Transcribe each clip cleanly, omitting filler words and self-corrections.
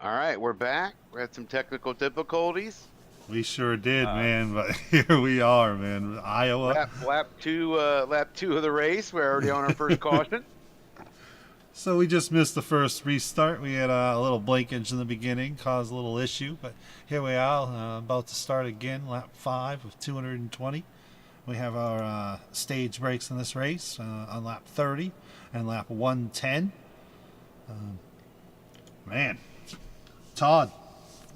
All right, we're back. We had some technical difficulties. We sure did, Uh, man. But here we are, man. Iowa. lap two of the race. We're already on our first caution. So we just missed the first restart. We had a little blinkage in the beginning, caused a little issue. But here we are, about to start again, lap 5 of 220. We have our stage breaks in this race on lap 30 and lap 110. Man, Todd,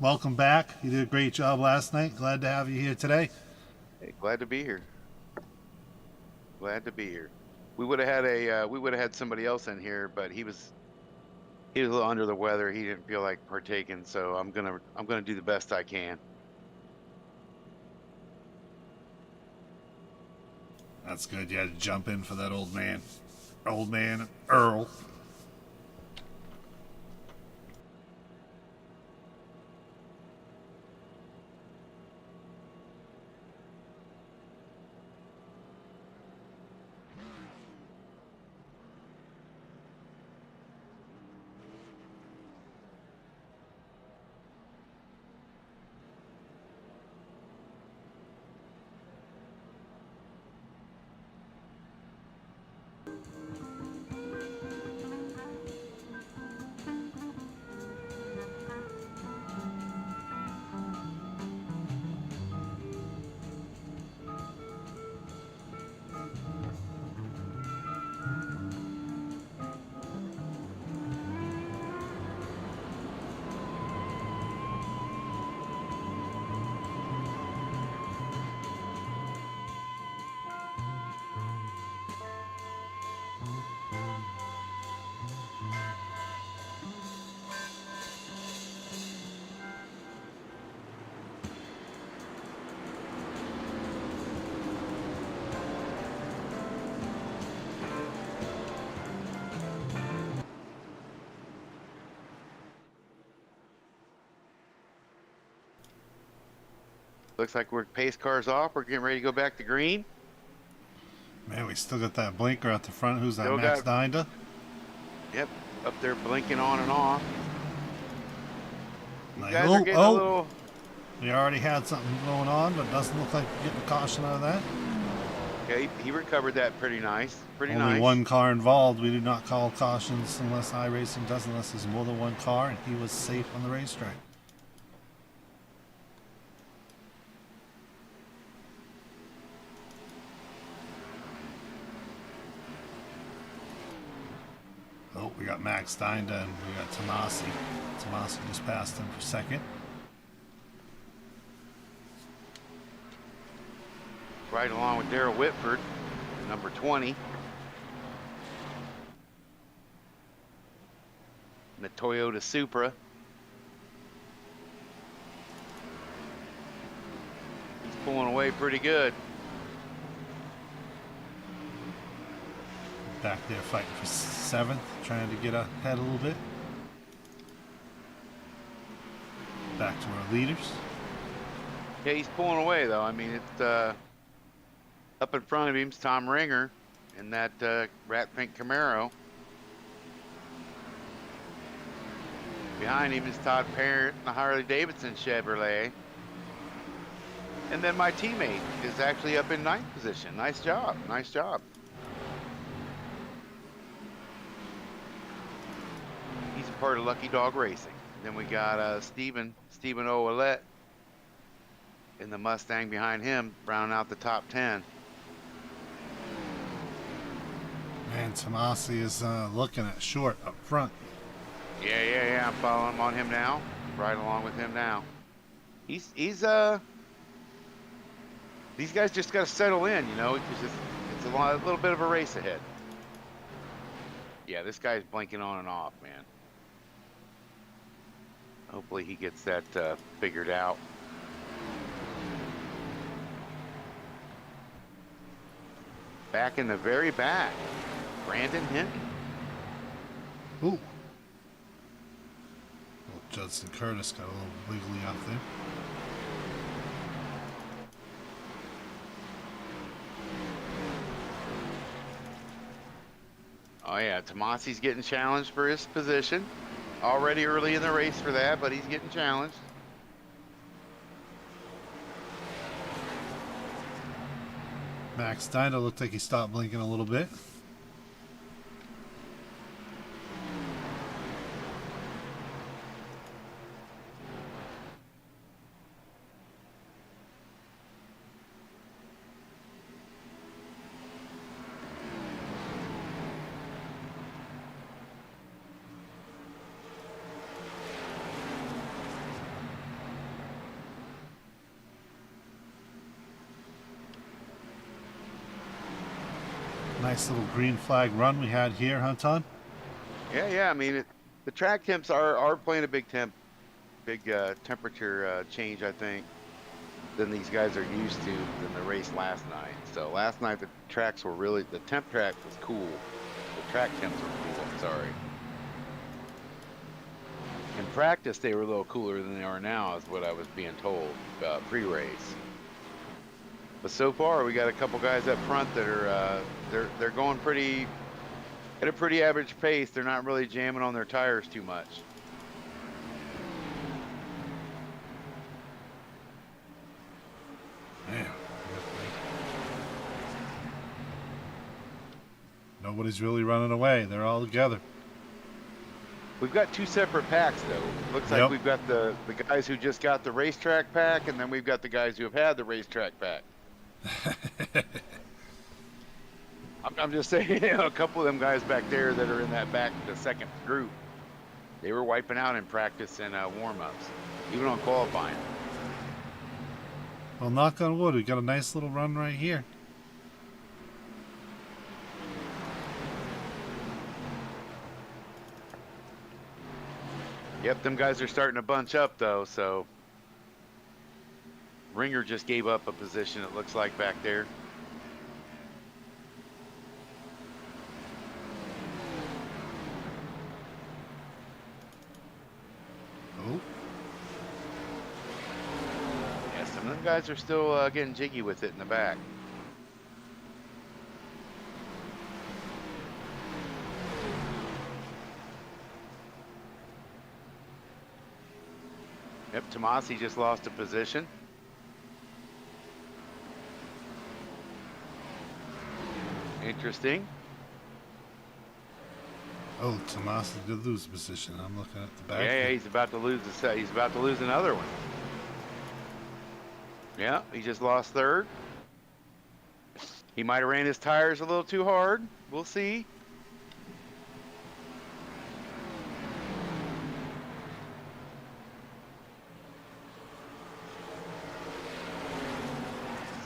welcome back. You did a great job last night. Glad to have you here today. Hey, glad to be here. Glad to be here. We would have had somebody else in here, but he was a little under the weather. He didn't feel like partaking, so I'm gonna do the best I can. That's good. You had to jump in for that old man. Old man Earl. Looks like we're pace cars off. We're getting ready to go back to green. Man, we still got that blinker at the front. Who's that, Still Max got Dinda? Yep, up there blinking on and off. These Like, guys are oh, getting a oh, little. we already had something going on, but doesn't look like we're getting a caution out of that. Okay, he recovered that pretty nice. Pretty Only nice. one car involved. We do not call cautions unless iRacing does, unless there's more than one car, and he was safe on the racetrack. Oh, we got Max Dinda and we got Tomasi. Tomasi just passed him for second. Right along with Darrell Whitford, number 20. In the Toyota Supra. He's pulling away pretty good. Back there fighting for seventh, trying to get ahead a little bit. Back to our leaders. Yeah, he's pulling away though. I mean, it's up in front of him's Tom Ringer in that rat pink Camaro. Behind him is Todd Parrott in the Harley Davidson Chevrolet. And then my teammate is actually up in ninth position. Nice job. Nice job. He's a part of Lucky Dog Racing. Then we got Stephen Ouellette in the Mustang behind him, rounding out the top 10. Man, Tomasi is looking at short up front. Yeah. I'm following on him now. Right along with him now. He's these guys just got to settle in, you know. It's a little bit of a race ahead. Yeah, this guy's blinking on and off, man. Hopefully he gets that figured out. Back in the very back, Brandon Hinton. Ooh. Well, Judson Curtis got a little wiggly out there. Oh yeah, Tomasi's getting challenged for his position. already early in the race for that, but he's getting challenged. Max Steiner looked like he stopped blinking a little bit. Nice little green flag run we had here, huh, Todd? Yeah. I mean, the track temps are playing a big temperature change, I think, than these guys are used to than the race last night. So last night the temp track was cool. The track temps were cool. I'm sorry. In practice, they were a little cooler than they are now, is what I was being told pre-race. But so far, we got a couple guys up front that are they're going pretty at a pretty average pace. They're not really jamming on their tires too much. Man, nobody's really running away. They're all together. We've got two separate packs, though. Looks like we've got the guys who just got the racetrack pack, and then we've got the guys who have had the racetrack pack. I'm just saying, a couple of them guys back there that are in the second group, they were wiping out in practice and warm-ups, even on qualifying. Well, knock on wood, we got a nice little run right here. Yep, them guys are starting to bunch up, though, so Ringer just gave up a position, it looks like, back there. Oh. Yeah, some of them guys are still getting jiggy with it in the back. Yep, Tomasi just lost a position. Interesting. Oh, Tomasi did lose position. I'm looking at the back. Yeah, he's about to lose he's about to lose another one. Yeah, he just lost third. He might have ran his tires a little too hard. We'll see.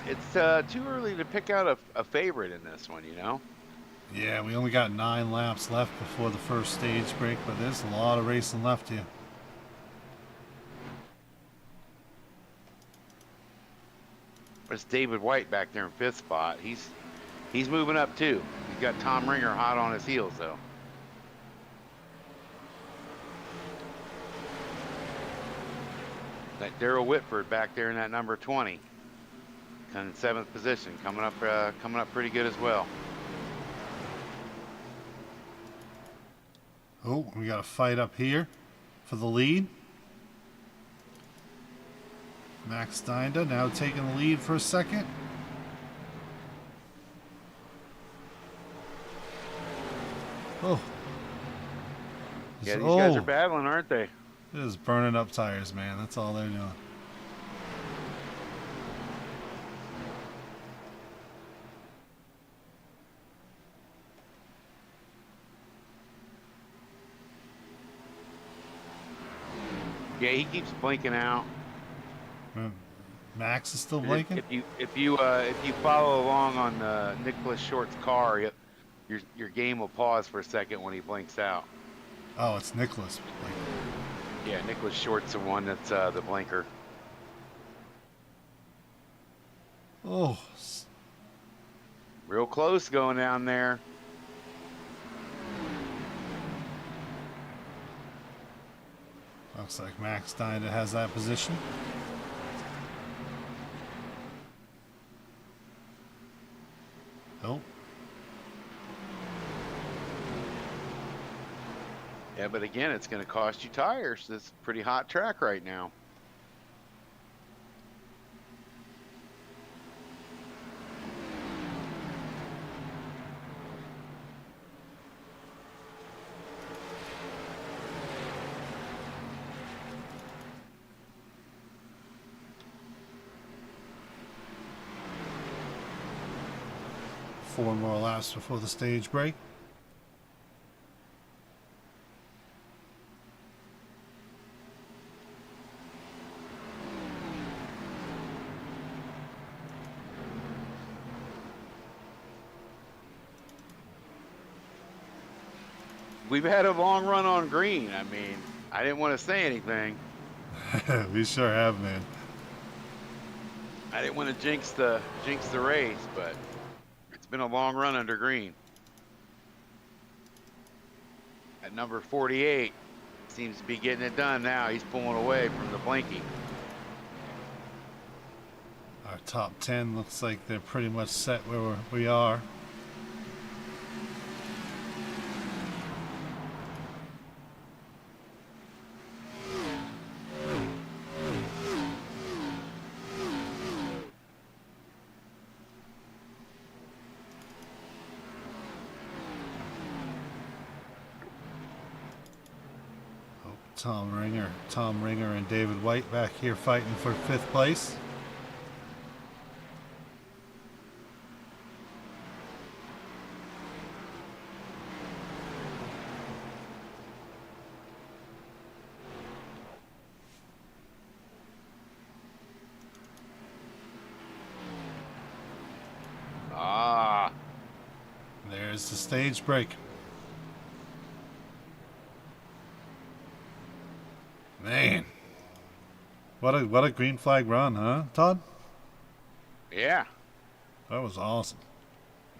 It's too early to pick out a favorite in this one, you know? Yeah, we only got 9 laps left before the first stage break, but there's a lot of racing left here. There's David White back there in 5th spot. He's moving up too. He's got Tom Ringer hot on his heels though. That Darrell Whitford back there in that number 20, in 7th position, coming up pretty good as well. Oh, we got a fight up here for the lead. Max Steiner now taking the lead for a second. Oh. Yeah, these guys are battling, aren't they? It is burning up tires, man. That's all they're doing. Yeah, he keeps blinking out. Max is still blinking. If you follow along on Nicholas Short's car, your game will pause for a second when he blinks out. Oh, it's Nicholas blinking. Yeah, Nicholas Short's the one that's the blinker. Oh. Real close going down there. Looks like Max Steiner has that position. Oh. Yeah, but again, it's going to cost you tires. It's a pretty hot track right now. Four more laps before the stage break. We've had a long run on green. I mean, I didn't want to say anything. We sure have, man. I didn't want to jinx the race, but it's been a long run under green. At number 48, seems to be getting it done now. He's pulling away from the blinky. Our top 10 looks like they're pretty much set where we are. Tom Ringer and David White back here fighting for 5th place. There's the stage break. Man, what a green flag run, huh, Todd? Yeah. That was awesome.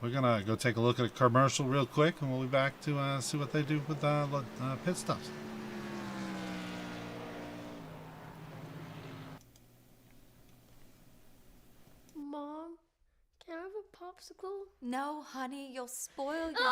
We're gonna go take a look at a commercial real quick, and we'll be back to see what they do with pit stops. Mom, can I have a popsicle? No, honey, you'll spoil your...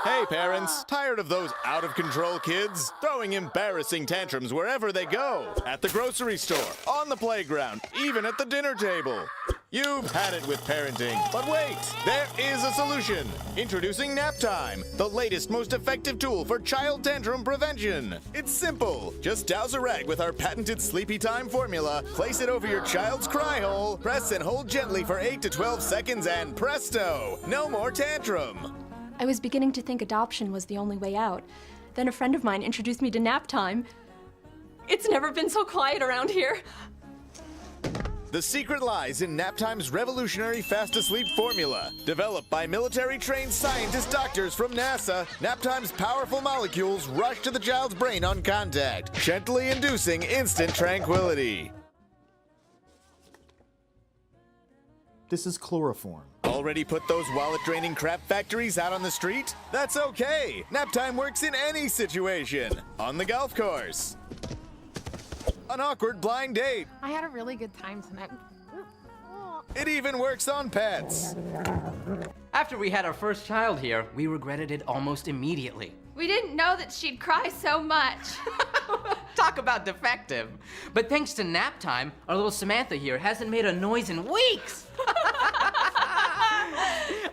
Hey parents, tired of those out-of-control kids? Throwing embarrassing tantrums wherever they go. At the grocery store, on the playground, even at the dinner table. You've had it with parenting, but wait, there is a solution. Introducing Nap Time, the latest, most effective tool for child tantrum prevention. It's simple. Just douse a rag with our patented Sleepy Time formula, place it over your child's cry hole, press and hold gently for 8 to 12 seconds, and presto, no more tantrum. I was beginning to think adoption was the only way out. Then a friend of mine introduced me to Nap Time. It's never been so quiet around here. The secret lies in Nap Time's revolutionary fast-to-sleep formula. Developed by military-trained scientist doctors from NASA, Nap Time's powerful molecules rush to the child's brain on contact, gently inducing instant tranquility. This is chloroform. Already put those wallet-draining crap factories out on the street? That's okay! Nap Time works in any situation. On the golf course. An awkward blind date. I had a really good time tonight. It even works on pets. After we had our first child here, we regretted it almost immediately. We didn't know that she'd cry so much. Talk about defective. But thanks to Nap Time, our little Samantha here hasn't made a noise in weeks.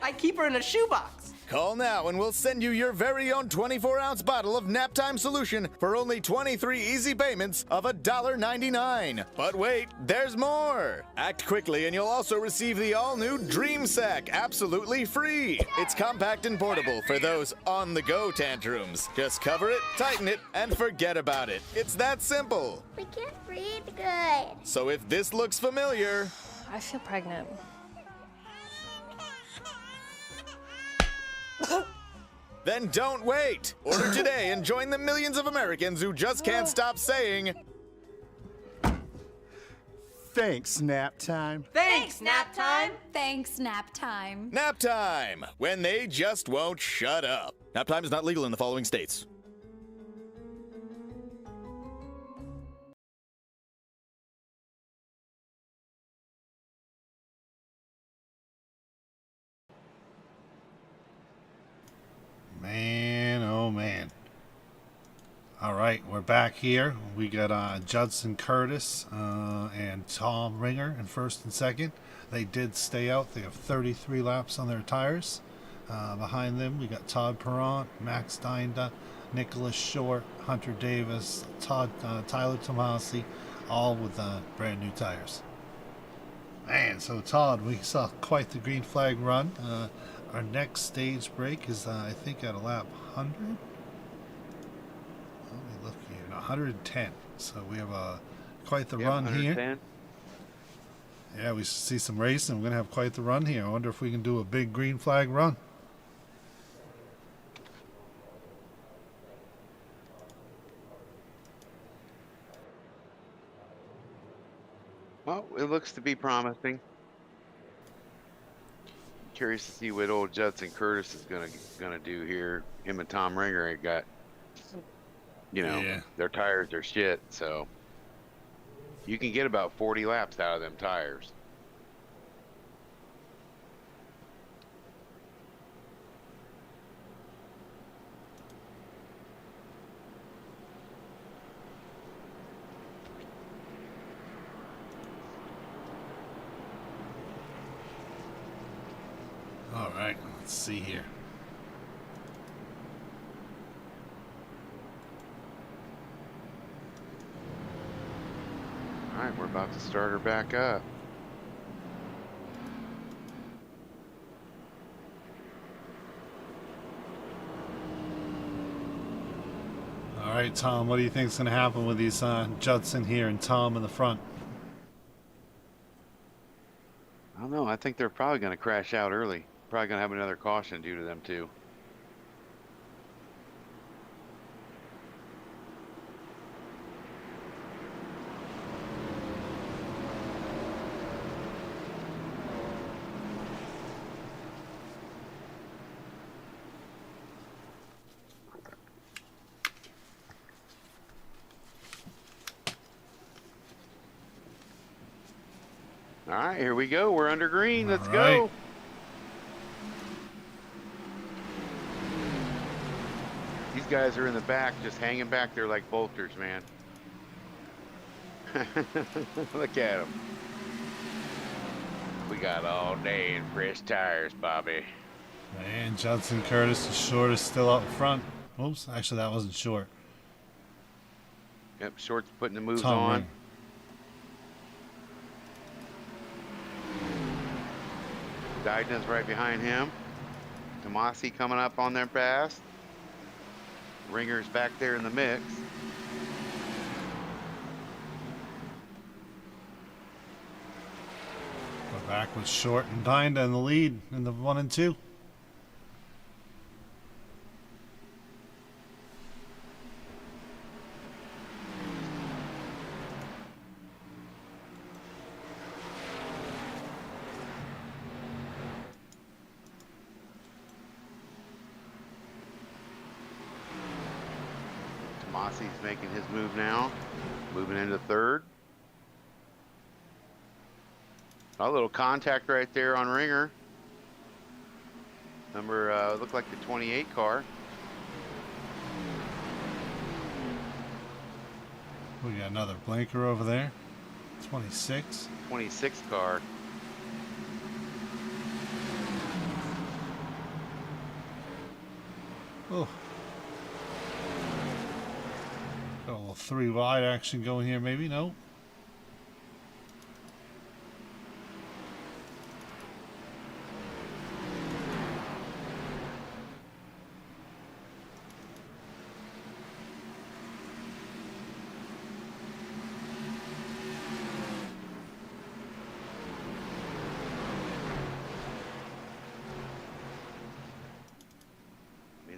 I keep her in a shoebox. Call now and we'll send you your very own 24-ounce bottle of Nap Time solution for only 23 easy payments of $1.99. But wait, there's more. Act quickly and you'll also receive the all-new Dream Sack absolutely free. It's compact and portable for those on-the-go tantrums. Just cover it, tighten it, and forget about it. It's that simple. We can't breathe good. So if this looks familiar... I feel pregnant. Then don't wait! Order today and join the millions of Americans who just can't stop saying... Thanks, Nap Time. Thanks, Nap Time. Thanks, Nap Time. Nap Time! When they just won't shut up. Nap Time is not legal in the following states. Man, oh man. right, we're back here. We got Judson Curtis and Tom Ringer in first and second. They did stay out. They have 33 laps on their tires. Behind them, we got Todd Perront, Max Dinda, Nicholas Short, Hunter Davis, Tyler Tomasi, all with brand new tires. Man, so Todd, we saw quite the green flag run. Our next stage break is, I think, at a lap 100. Let me look here. No, 110. So we have quite the run 110. here. Yeah, we see some racing. We're going to have quite the run here. I wonder if we can do a big green flag run. Well, it looks to be promising. Curious to see what old Judson Curtis is gonna do here. Him and Tom Ringer got, Yeah. their tires are shit, so you can get about 40 laps out of them tires. All right, let's see here. All right, we're about to start her back up. All right, Tom, what do you think is going to happen with these Judson here and Tom in the front? I don't know. I think they're probably going to crash out early. Probably going to have another caution due to them too. All right, here we go. We're under green. Let's All go. right. These guys are in the back, just hanging back there like bolters, man. Look at them. We got all day in fresh tires, Bobby. And Judson Curtis is short is still up front. Oops, actually that wasn't short. Yep, Short's putting the moves Tom on. Ringer. Didna's right behind him. Tomasi coming up on their pass. Ringer's back there in the mix. We're back with Short and Dinda in the lead in the 1 and 2. Tomasi's making his move now. Moving into third. A little contact right there on Ringer. Number, looked like the 28 car. We got another blinker over there. 26. 26 car. Oh. Got a little 3 wide action going here, maybe? No.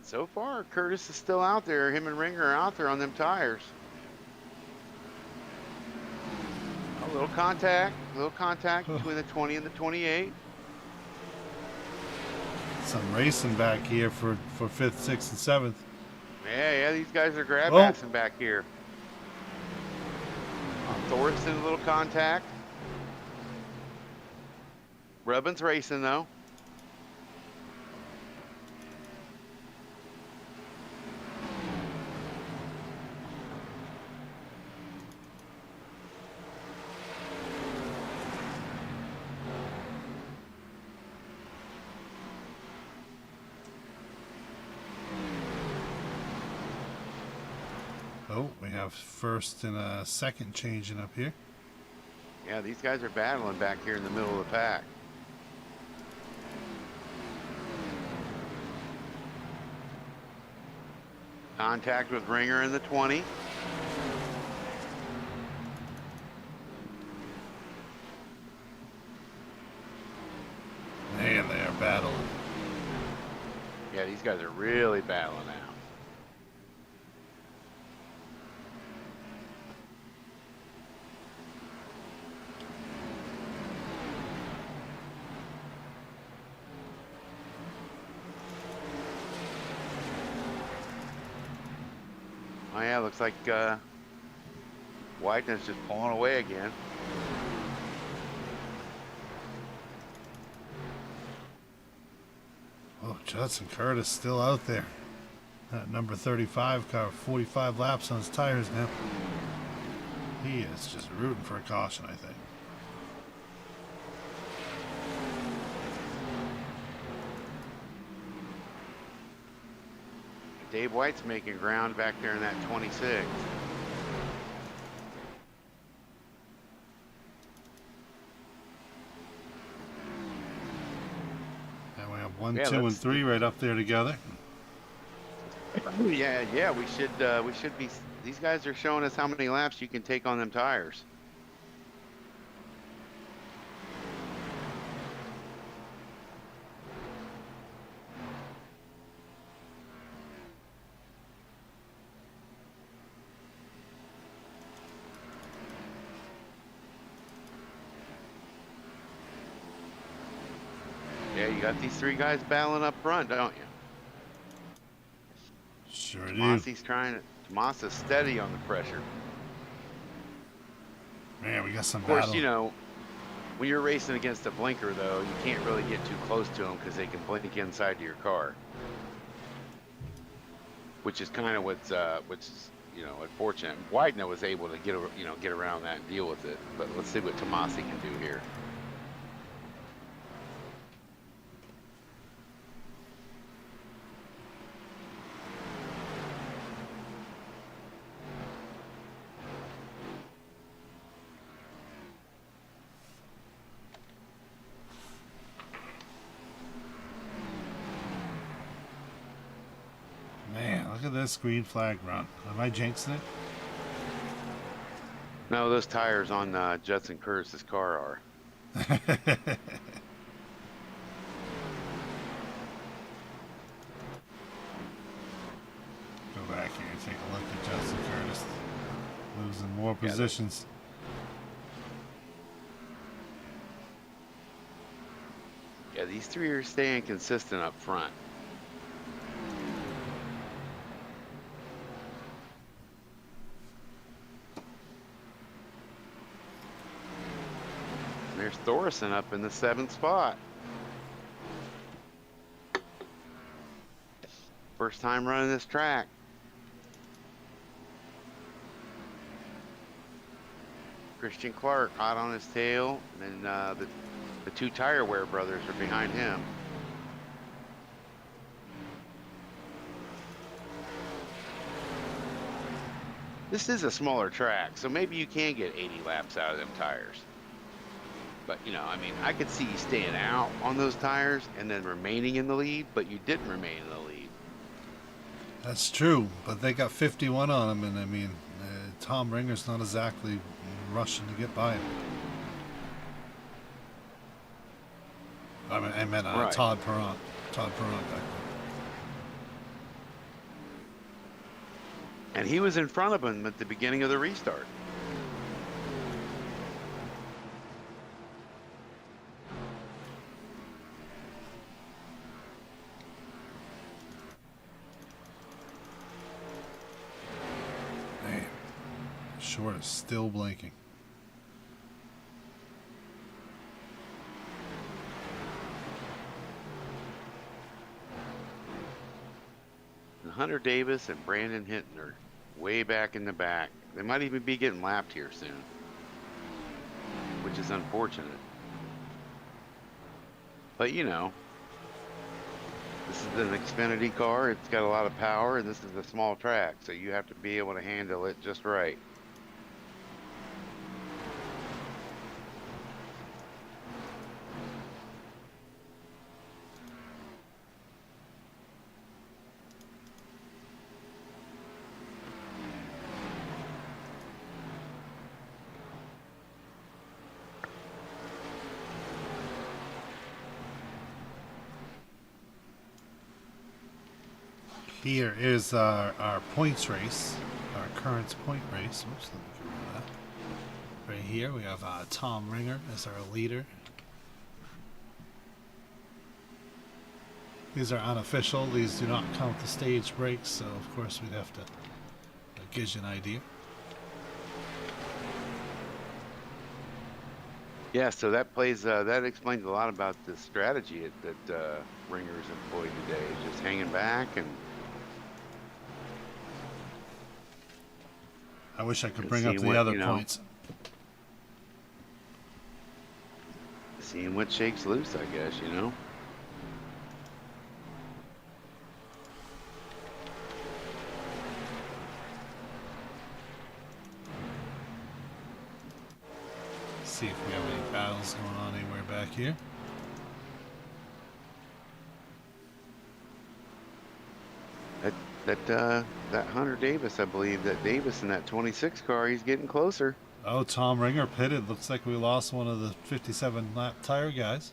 So far, Curtis is still out there. Him and Ringer are out there on them tires. A little contact between the 20 and the 28. Some racing back here for 5th, 6th, and 7th. Yeah, these guys are grab Oh. assing back here. Thorson, a little contact. Rubbin's racing though. Oh, we have first and a second changing up here. Yeah, these guys are battling back here in the middle of the pack. Contact with Ringer in the 20. Man, they are battling. Yeah, these guys are really battling out. Oh yeah, looks like Whiteness just pulling away again. Oh, Judson Curtis still out there. That number 35 got 45 laps on his tires now. He is just rooting for a caution, I think. Dave White's making ground back there in that 26. And we have 1, Yeah, 2, and 3 right up there together. Yeah, we should be. These guys are showing us how many laps you can take on them tires. Yeah, you got these three guys battling up front, don't you? Sure do. Tomasi's trying to. Tomas is steady on the pressure. Man, we got some Of course, battle. you know, when you're racing against a blinker, though, you can't really get too close to them because they can blink inside to your car. Which is kind of what's, which is, you know, unfortunate. Widener was able to get around that and deal with it. But let's see what Tomasi can do here. Man, look at this green flag run. Am I jinxing it? No, those tires on Judson Curtis's car are. Go back here and take a look at Judson Curtis. Losing more positions. Yeah, these three are staying consistent up front. There's Thorson up in the 7th spot. First time running this track. Christian Clark hot on his tail, and then the two tire wear brothers are behind him. This is a smaller track, so maybe you can get 80 laps out of them tires. But, you know, I mean, I could see you staying out on those tires and then remaining in the lead, but you didn't remain in the lead. That's true, but they got 51 on them, and I mean, Tom Ringer's not exactly rushing to get by him. I meant Right. Todd Perront. Todd Perront back And he was in front of him at the beginning of the restart. there. Man, Short is still blinking. And Hunter Davis and Brandon Hinton are way back in the back. They might even be getting lapped here soon, which is unfortunate. But, you know, This is an Xfinity car. It's got a lot of power, and this is a small track, so you have to be able to handle it just right. Here is our points race, our current point race. Oops, let me get rid of that. Right here we have Tom Ringer as our leader. These are unofficial. These do not count the stage breaks, so of course we'd have to give you an idea. Yeah, so that explains a lot about the strategy that Ringer's employed today. Just hanging back and. I wish I could bring up the other points. Seeing what shakes loose, I guess, you know. See if we have any battles going on anywhere back here. That Hunter Davis, I believe, that Davis in that 26 car, he's getting closer. Oh, Tom Ringer pitted. Looks like we lost one of the 57 lap tire guys.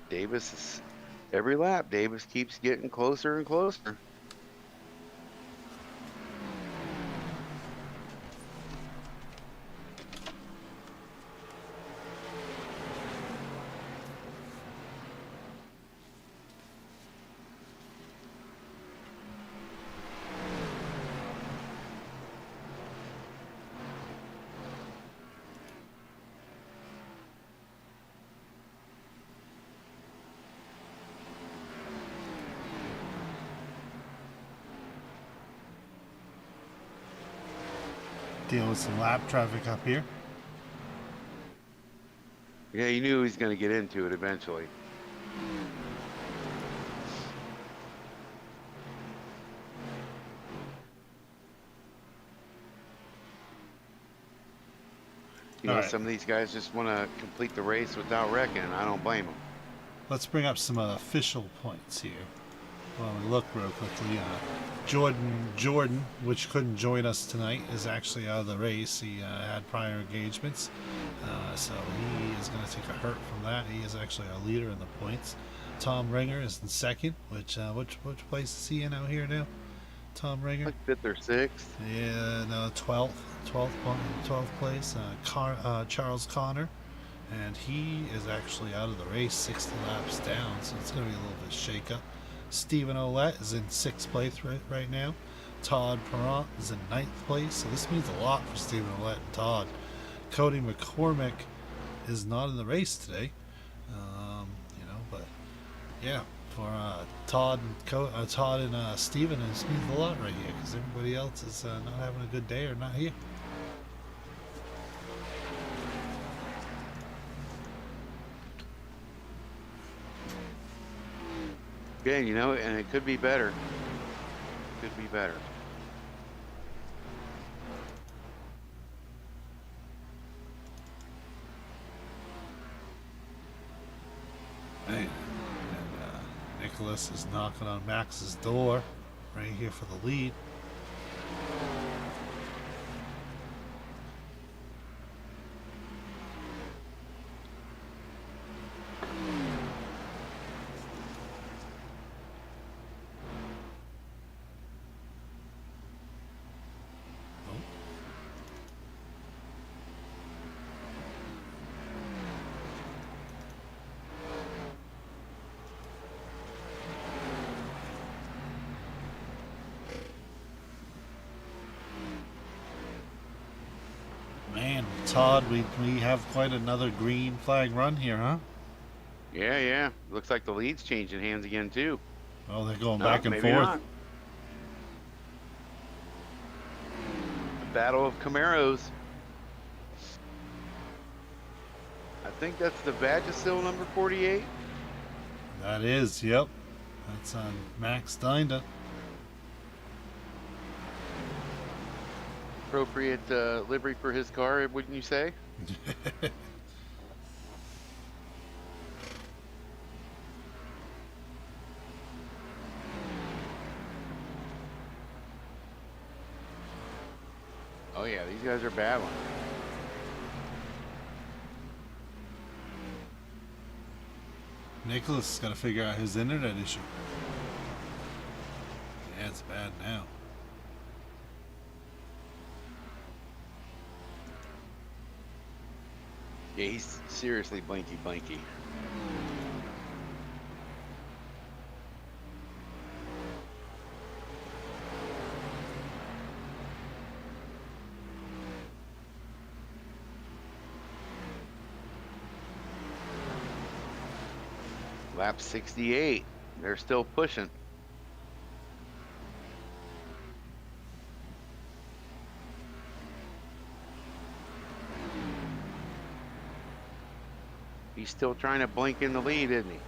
Davis is every lap. Davis keeps getting closer and closer. Deal with some lap traffic up here. Yeah, you knew he was going to get into it eventually. You know, some of these guys just want to complete the race without wrecking, and I don't blame them. Let's bring up some official points here. Well, we look real quickly. Jordan, which couldn't join us tonight, is actually out of the race. He had prior engagements, so he is going to take a hurt from that. He is actually our leader in the points. Tom Ringer is in second. Which place is he in out here now? Tom Ringer. Like fifth or sixth. Yeah, no, 12th place. Charles Connor, and he is actually out of the race, 60 laps down. So it's going to be a little bit shake-up. Stephen Ouellette is in 6th place right now. Todd Perrant is in 9th place. So this means a lot for Stephen Ouellette and Todd. Cody McCormick is not in the race today. But yeah, for Todd and Stephen, it means a lot right here because everybody else is not having a good day or not here. Yeah, you know, and it could be better. Could be better. Hey, and Nicholas is knocking on Max's door right here for the lead. Man, Todd, we have quite another green flag run here, huh? Yeah. Looks like the lead's changing hands again, too. Oh, they're going No, back and maybe forth. not. A battle of Camaros. I think that's the Vagisil number 48. That is, yep. That's on Max Dinda. Appropriate livery for his car, wouldn't you say? Oh yeah, these guys are battling. Nicholas has got to figure out his internet issue. Yeah, it's bad now. Yeah, he's seriously blanky. Lap 68. They're still pushing. He's still trying to blink in the lead, isn't he?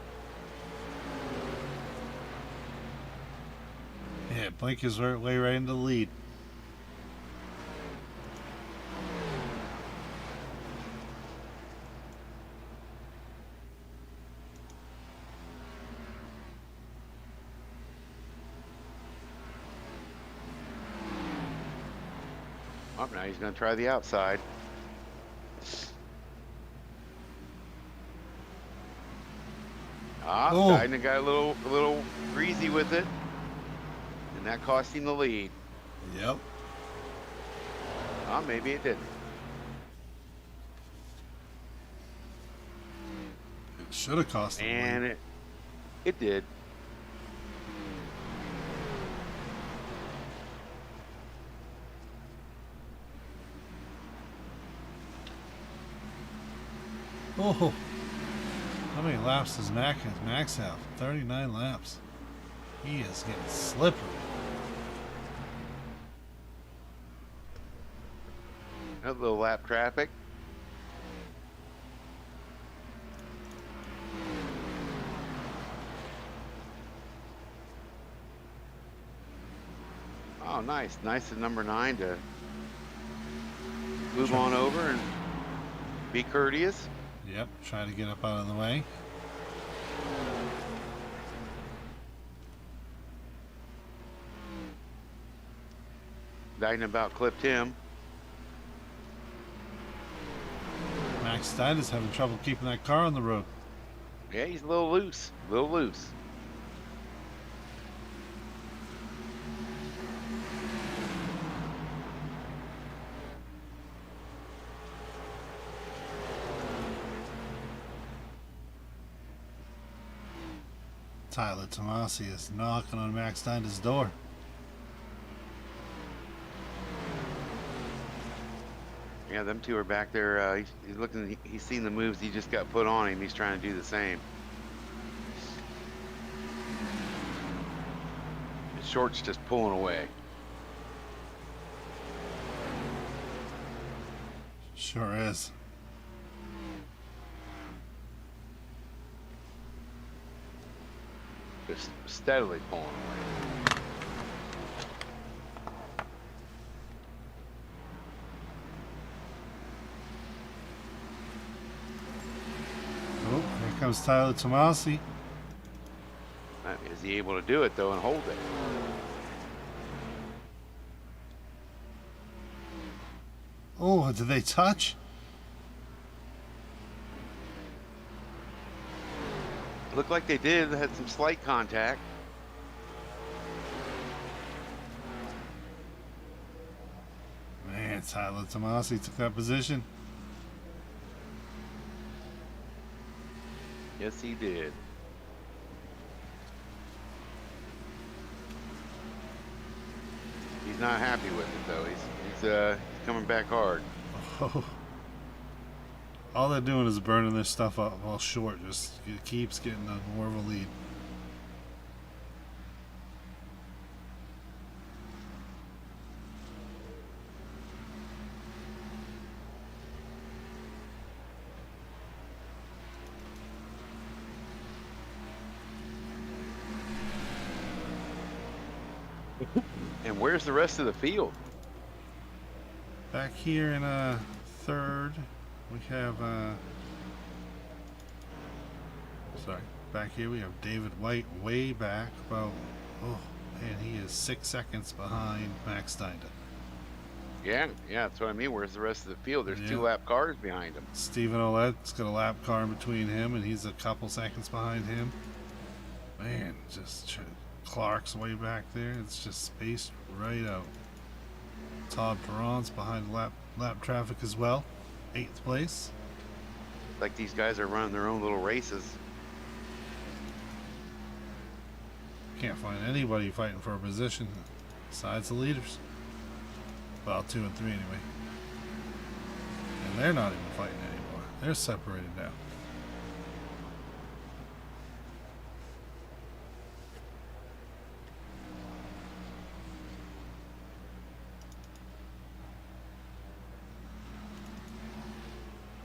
Yeah, blink his way right into the lead. Oh, now he's going to try the outside. Ah, Oh. Dyna got a little greasy with it, and that cost him the lead. Yep. Ah, maybe it didn't. It should have cost him. And it did. Oh, how many laps does Max have? 39 laps. He is getting slippery. A little lap traffic. Oh, nice. Nice of number 9 to move on over and be courteous. Yep, try to get up out of the way. Dyna about clipped him. Max Steiner's having trouble keeping that car on the road. Yeah, he's a little loose. Tyler Tomasi is knocking on Max Steiner's door. Yeah, them two are back there. He's looking. He's seen the moves he just got put on him. He's trying to do the same. His short's just pulling away. Sure is. Just steadily pulling away. Oh, here comes Tyler Tomasi. Is he able to do it though and hold it? Oh, did they touch? Looked like they did. They had some slight contact. Man, Tyler Tomasi took that position. Yes, he did. He's not happy with it though. He's coming back hard. Oh. All they're doing is burning their stuff up while short. Just it keeps getting more of a lead. And where's the rest of the field? Back here in third, we have sorry. Back here we have David White way back. About man, he is 6 seconds behind Max Steinda. Yeah, that's what I mean. Where's the rest of the field? There's 2 lap cars behind him. Stephen Ouellette's got a lap car in between him, and he's a couple seconds behind him. Man, Clark's way back there. It's just spaced right out. Todd Perron's behind lap traffic as well, 8th place. Like these guys are running their own little races. Can't find anybody fighting for a position besides the leaders. Well, 2 and 3 anyway. And they're not even fighting anymore. They're separated now.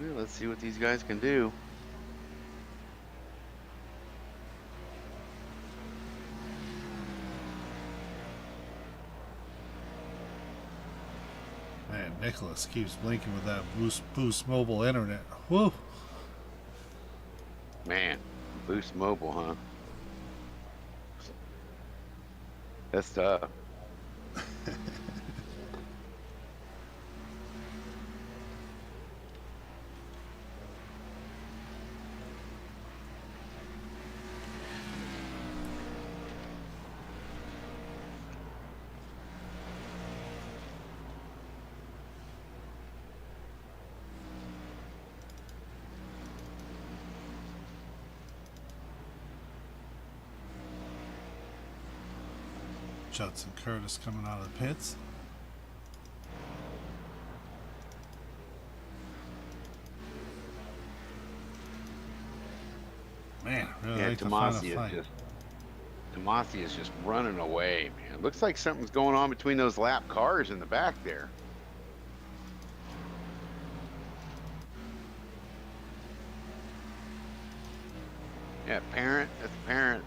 Well, let's see what these guys can do. Man, Nicholas keeps blinking with that Boost Mobile internet. Whoa! Man, Boost Mobile, huh? That's tough. Judson Curtis coming out of the pits. Man, I really like to find a fight. Tomasi is just running away, man. Looks like something's going on between those lap cars in the back there. Yeah, Parent. That's Parent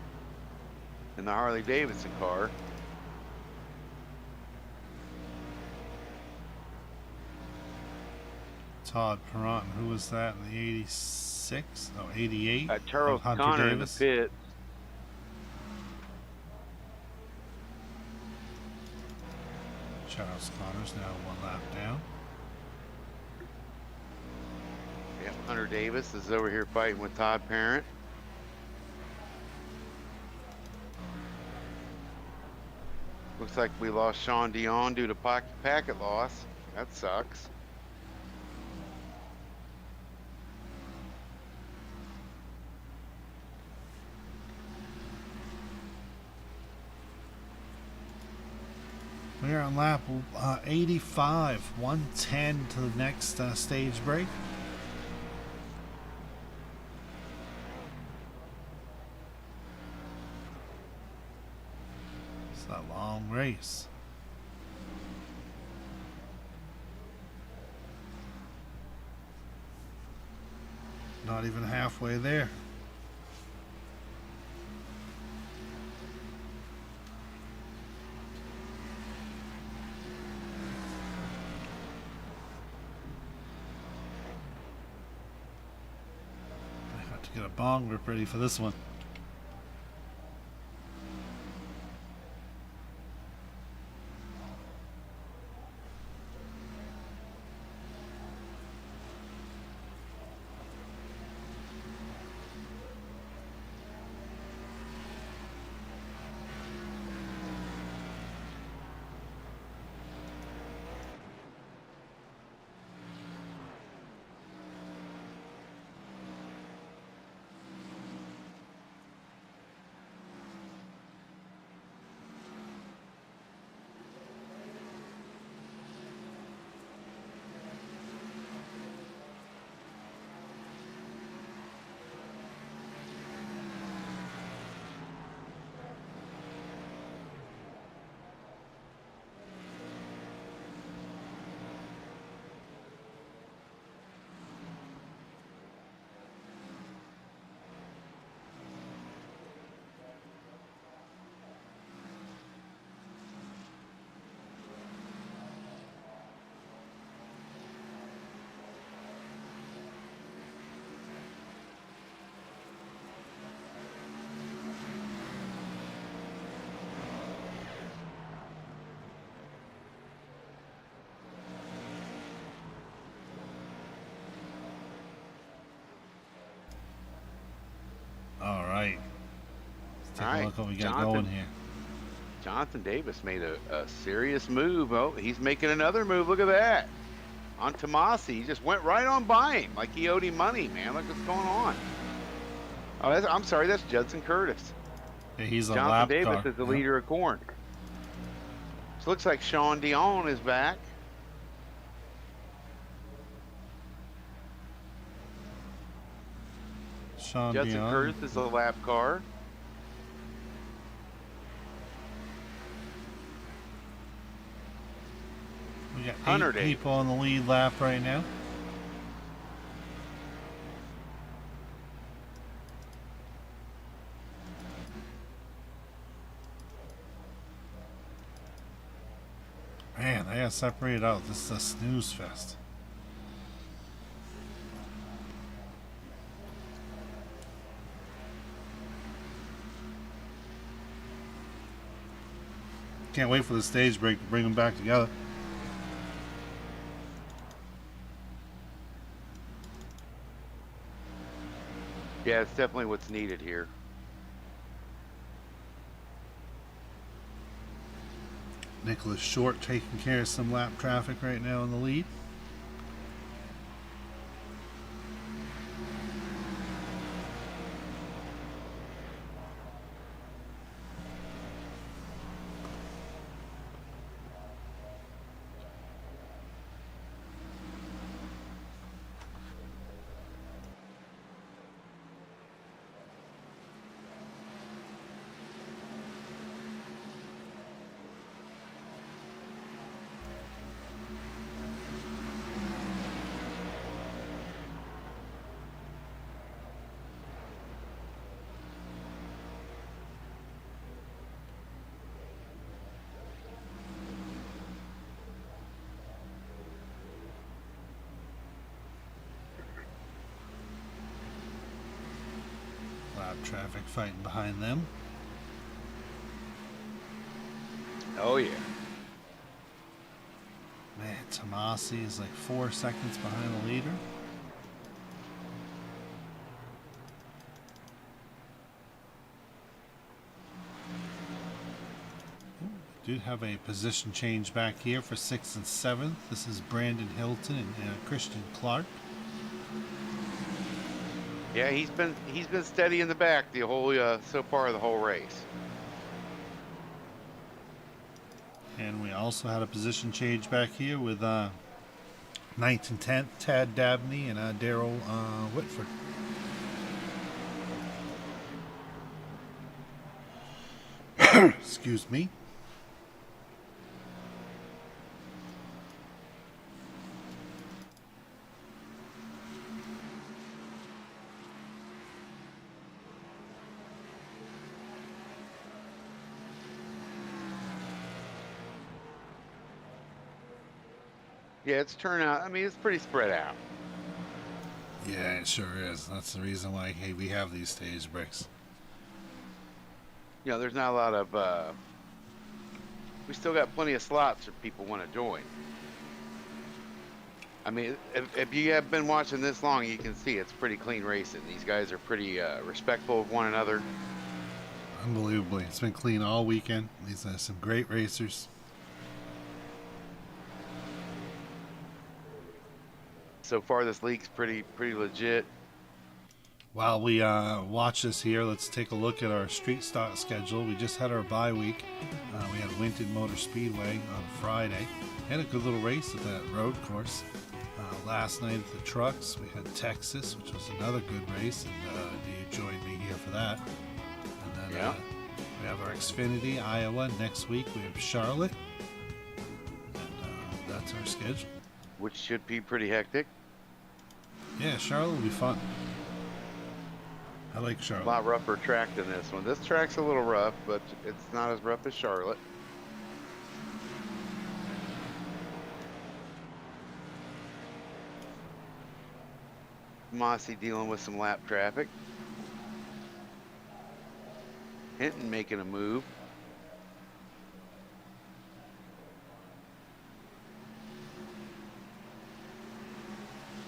in the Harley Davidson car. Todd Perron, who was that in the 86? No, 88? Charles Hunter Connor Davis. in the pit. Charles Connor's now 1 lap down. Yeah, Hunter Davis is over here fighting with Todd Parent. Looks like we lost Sean Dion due to packet loss. That sucks. We're on lap 85, 110 to the next stage break. It's a long race. Not even halfway there. Get a bong rip ready for this one. Take All a right, look what we got Jonathan. going here. Jonathan Davis made a serious move. Oh, he's making another move. Look at that. On Tomasi. He just went right on by him like he owed him money, man. Look what's going on. Oh, I'm sorry. That's Judson Curtis. Yeah, he's a Jonathan lap Davis car. is the Yep. leader of corn. So it looks like Sean Dion is back. Sean Judson Dion. Curtis is the lap car. We got Hunter 8 Day. people on the lead lap right now. Man, they got separated out. This is a snooze fest. Can't wait for the stage break to bring them back together. Yeah, it's definitely what's needed here. Nicholas Short taking care of some lap traffic right now in the lead. Lap traffic fighting behind them. Oh, yeah. Man, Tomasi is like 4 seconds behind the leader. Do have a position change back here for 6th and 7th. This is Brandon Hilton and Christian Clark. Yeah, he's been steady in the back the whole so far the whole race. And we also had a position change back here with 9th and 10th, Tad Dabney and Daryl Whitford. Excuse me. Yeah, it's turnout. I mean, it's pretty spread out. Yeah, it sure is. That's the reason why, hey, we have these stage breaks. You know, there's not a lot of. We still got plenty of slots if people want to join. I mean, if you have been watching this long, you can see it's pretty clean racing. These guys are pretty respectful of one another. Unbelievably. It's been clean all weekend. These are some great racers. So far, this league's pretty legit. While we watch this here, let's take a look at our street stock schedule. We just had our bye week. We had Winton Motor Speedway on Friday. Had a good little race at that road course. Last night at the trucks, we had Texas, which was another good race, and you joined me here for that. And then we have our Xfinity, Iowa. Next week we have Charlotte. And that's our schedule. Which should be pretty hectic. Yeah, Charlotte will be fun. I like A Charlotte. lot rougher track than this one. This track's a little rough, but it's not as rough as Charlotte. Mossy dealing with some lap traffic. Hinton making a move.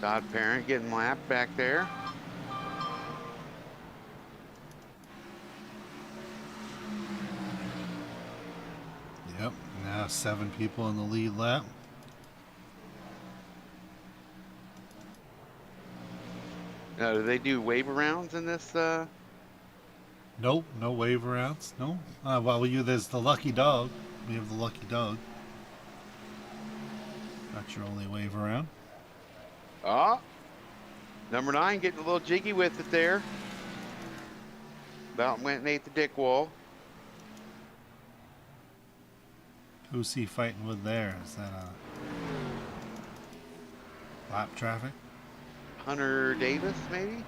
Dodd Parent getting lapped back there. Yep, now 7 people in the lead lap. Now, do they do wave arounds in this? Nope, no wave rounds. No. Well, there's the lucky dog. We have the lucky dog. That's your only wave around. Ah, number 9 getting a little jiggy with it there. About went and ate the dick wall. Who's he fighting with there? Is that lap traffic? Hunter Davis, maybe?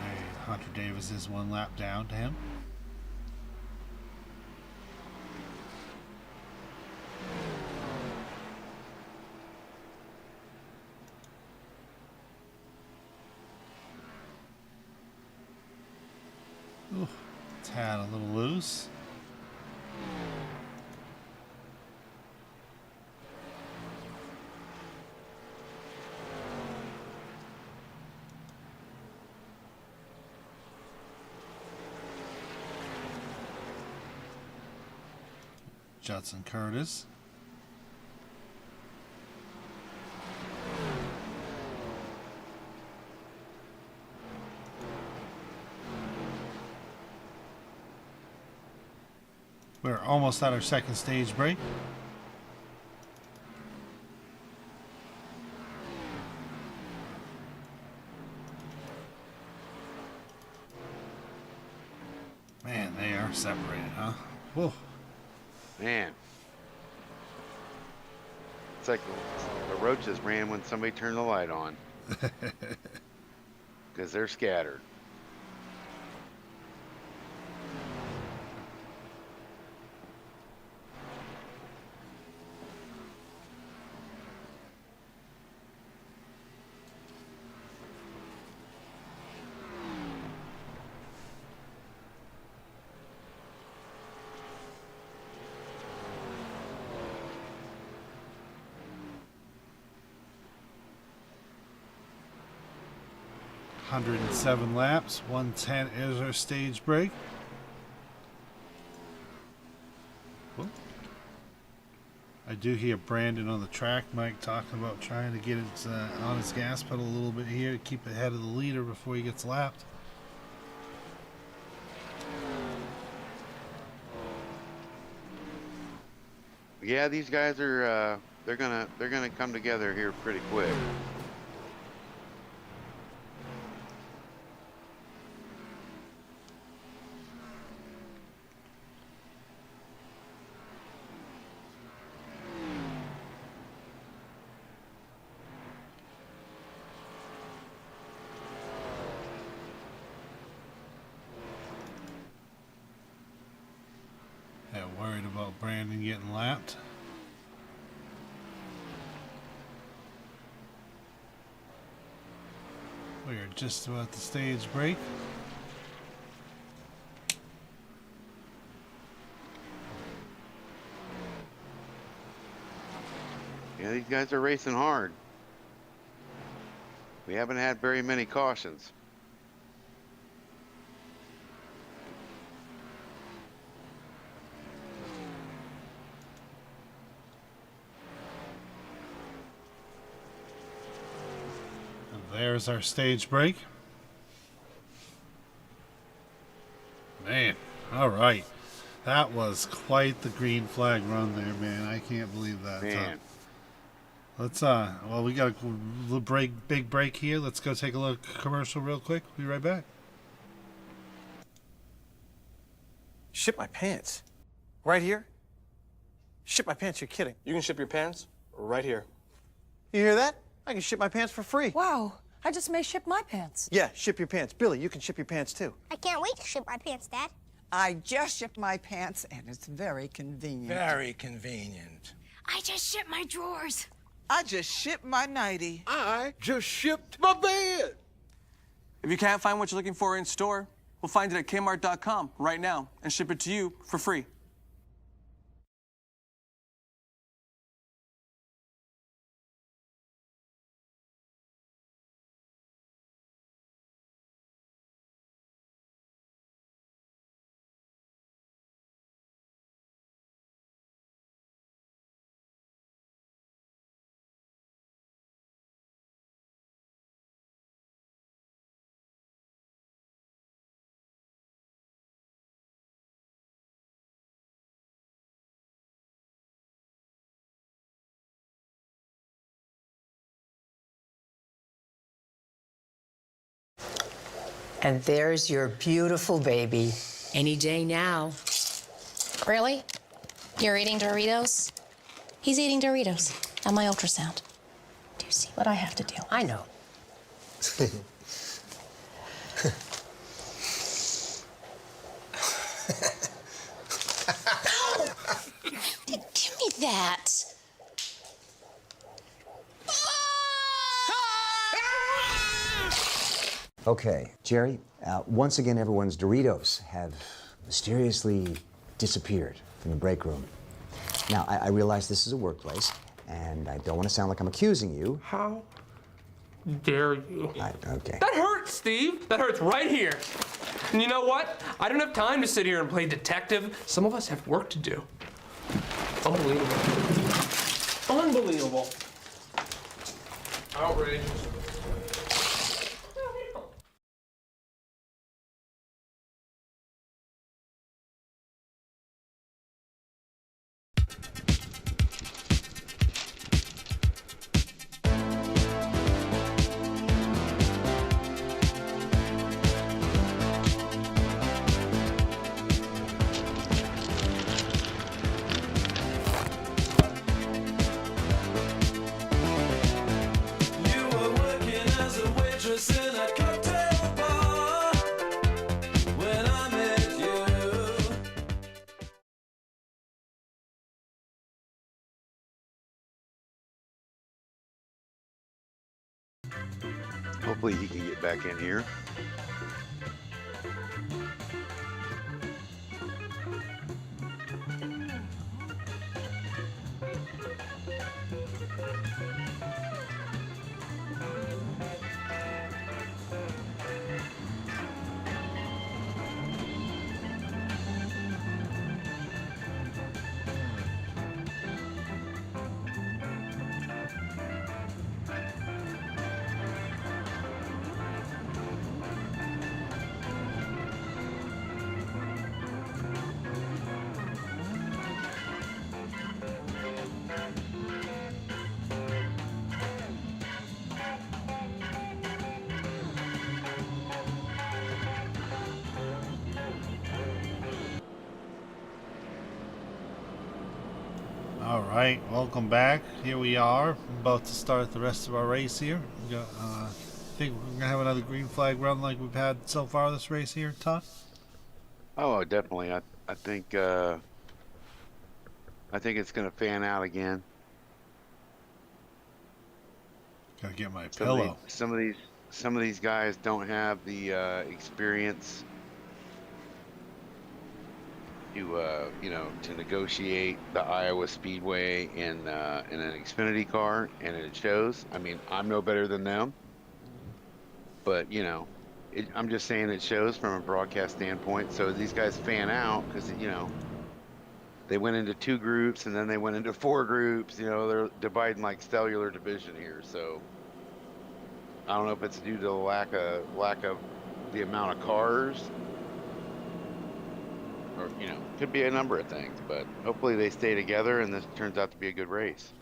Hey, Hunter Davis is 1 lap down to him. Ooh, tad a little loose. Judson Curtis. We're almost at our second stage break. Man, they are separated, huh? Whoa. Man. It's like the roaches ran when somebody turned the light on. Because they're scattered. Hundred and 7 laps, 110 is our stage break. Whoop. I do hear Brandon on the track, Mike, talking about trying to get it on his gas pedal a little bit here to keep ahead of the leader before he gets lapped. Yeah, these guys are they're gonna come together here pretty quick. Yeah, worried about Brandon getting lapped. We are just about the stage break. Yeah, these guys are racing hard. We haven't had very many cautions. And there's our stage break. Man, all right. That was quite the green flag run there, man. I can't believe that. Man. Let's well, we got a big break here. Let's go take a look commercial real quick. Be right back. Ship my pants. Right here? Ship my pants, you're kidding. You can ship your pants right here. You hear that? I can ship my pants for free. Wow, I just may ship my pants. Yeah, ship your pants. Billy, you can ship your pants too. I can't wait to ship my pants, Dad. I just shipped my pants, and it's very convenient. Very convenient. I just shipped my drawers. I just shipped my nightie. I just shipped my bed. If you can't find what you're looking for in store, we'll find it at Kmart.com right now and ship it to you for free. And there's your beautiful baby. Any day now. Really? You're eating Doritos? He's eating Doritos on my ultrasound. Do you see what I have to do? I know. Give me that. Okay, Jerry, once again, everyone's Doritos have mysteriously disappeared from the break room. Now, I realize this is a workplace, and I don't want to sound like I'm accusing you. How dare you? Okay. That hurts, Steve. That hurts right here. And you know what? I don't have time to sit here and play detective. Some of us have work to do. Unbelievable. Unbelievable. Outrageous. Hopefully he can get back in here. Alright, welcome back. Here we are, about to start the rest of our race here. We got, I think we're going to have another green flag run like we've had so far this race here, Todd? Oh, definitely. I think it's going to fan out again. Gotta get my pillow. Some of these guys don't have the experience to to negotiate the Iowa Speedway in an Xfinity car, and it shows. I mean, I'm no better than them, but I'm just saying it shows from a broadcast standpoint. So these guys fan out because they went into 2 groups and then they went into 4 groups. They're dividing like cellular division here. So I don't know if it's due to the lack of the amount of cars, or could be a number of things. But hopefully they stay together and this turns out to be a good race.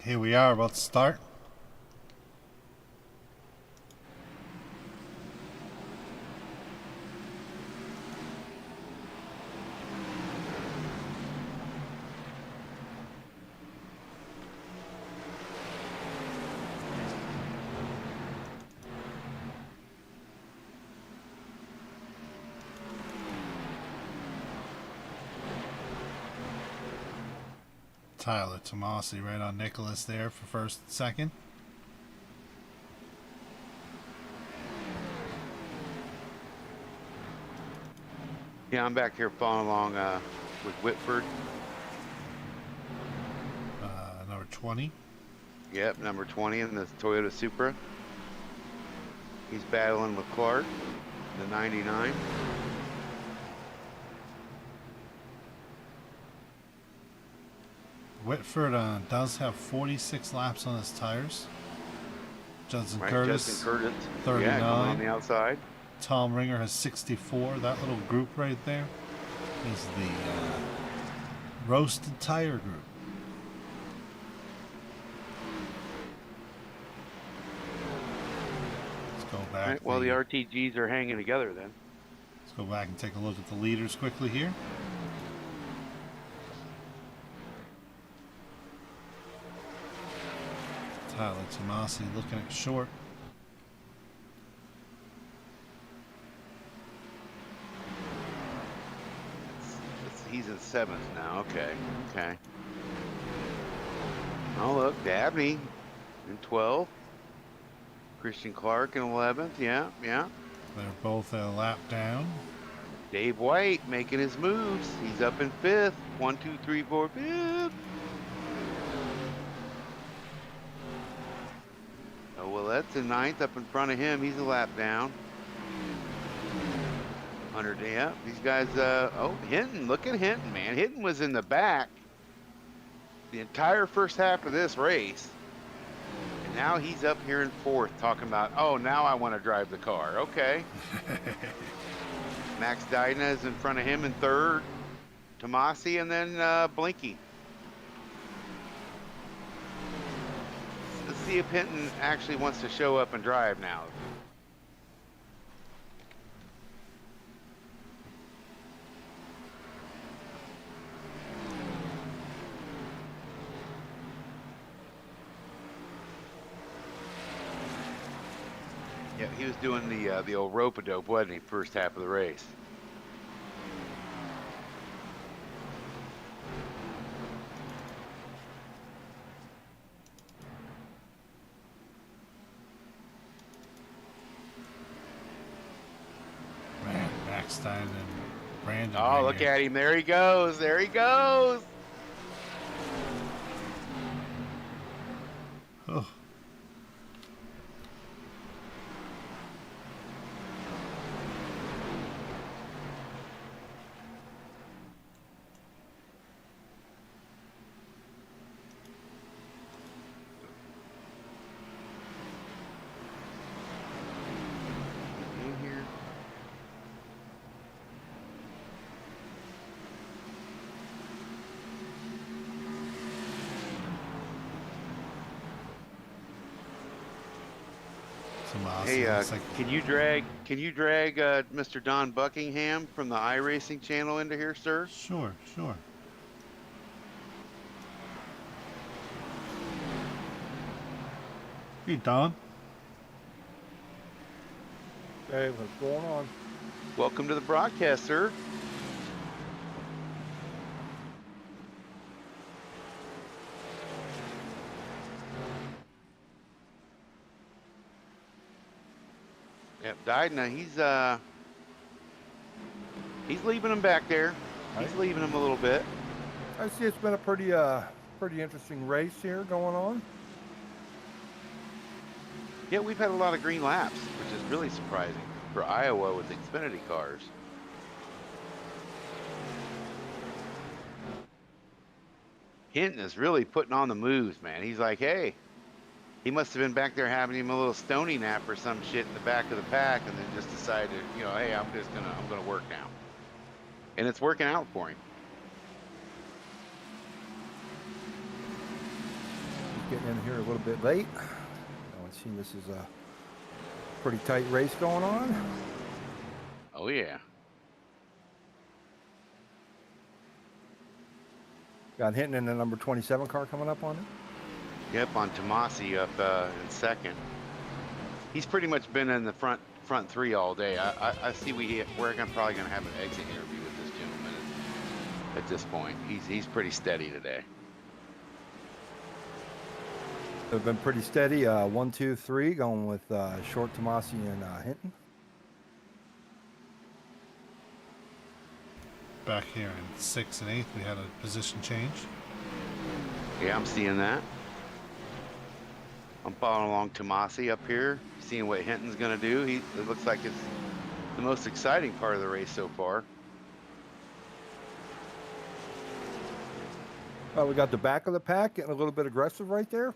Here we are, about to start. Tyler Tomasi right on Nicholas there for first and second. Yeah, I'm back here following along with Whitford. Number 20. Yep, number 20 in the Toyota Supra. He's battling with Clark, the 99. Whitford does have 46 laps on his tires. Justin Right, Curtis, Justin Curtis, 39. yeah, coming on the outside. Tom Ringer has 64. That little group right there. is the Roasted Tire Group. Let's go back. All right, well, the RTGs are hanging together then. Let's go back and take a look at the leaders quickly here. Tyler Tomasi looking at short. He's in 7th now. Okay. Okay. Oh, look, Dabney in 12th. Christian Clark in 11th. Yeah, yeah. They're both a lap down. Dave White making his moves. He's up in 5th. 1, 2, 3, 4, 5th. Oh, well, that's in 9th up in front of him. He's a lap down. 100, yeah. These guys, oh, Hinton. Look at Hinton, man. Hinton was in the back the entire first half of this race. And now he's up here in 4th talking about, oh, now I want to drive the car. Okay. Max Dydna is in front of him in 3rd. Tomasi and then Blinky. Let's see if Hinton actually wants to show up and drive now. Yeah, he was doing the old rope-a-dope, wasn't he, first half of the race? Man, Backstein and Brandon. Oh, look at him. There he goes. There he goes. Oh. Hey, can you drag Mr. Don Buckingham from the iRacing channel into here, sir? Sure, sure. Hey, Don. Hey, what's going on? Welcome to the broadcast, sir. Yep, Dydna, he's leaving him back there. He's leaving him a little bit. I see it's been a pretty interesting race here going on. Yeah, we've had a lot of green laps, which is really surprising for Iowa with Xfinity cars. Hinton is really putting on the moves, man. He's like, hey, he must have been back there having him a little stony nap or some shit in the back of the pack, and then just decided, you know, hey, I'm gonna work now, and it's working out for him. He's getting in here a little bit late. I see this is a pretty tight race going on. Oh yeah. Got Hinton in the number 27 car coming up on it. Yep, on Tomasi up in 2nd. He's pretty much been in the front 3 all day. I see we're probably gonna have an exit interview with this gentleman at this point. He's pretty steady today. They've been pretty steady. 1, 2, 3, going with Short, Tomasi, and Hinton. Back here in 6th and 8th, we had a position change. Yeah, I'm seeing that. I'm following along Tomasi up here, seeing what Hinton's gonna do. It looks like it's the most exciting part of the race so far. Well, we got the back of the pack getting a little bit aggressive right there.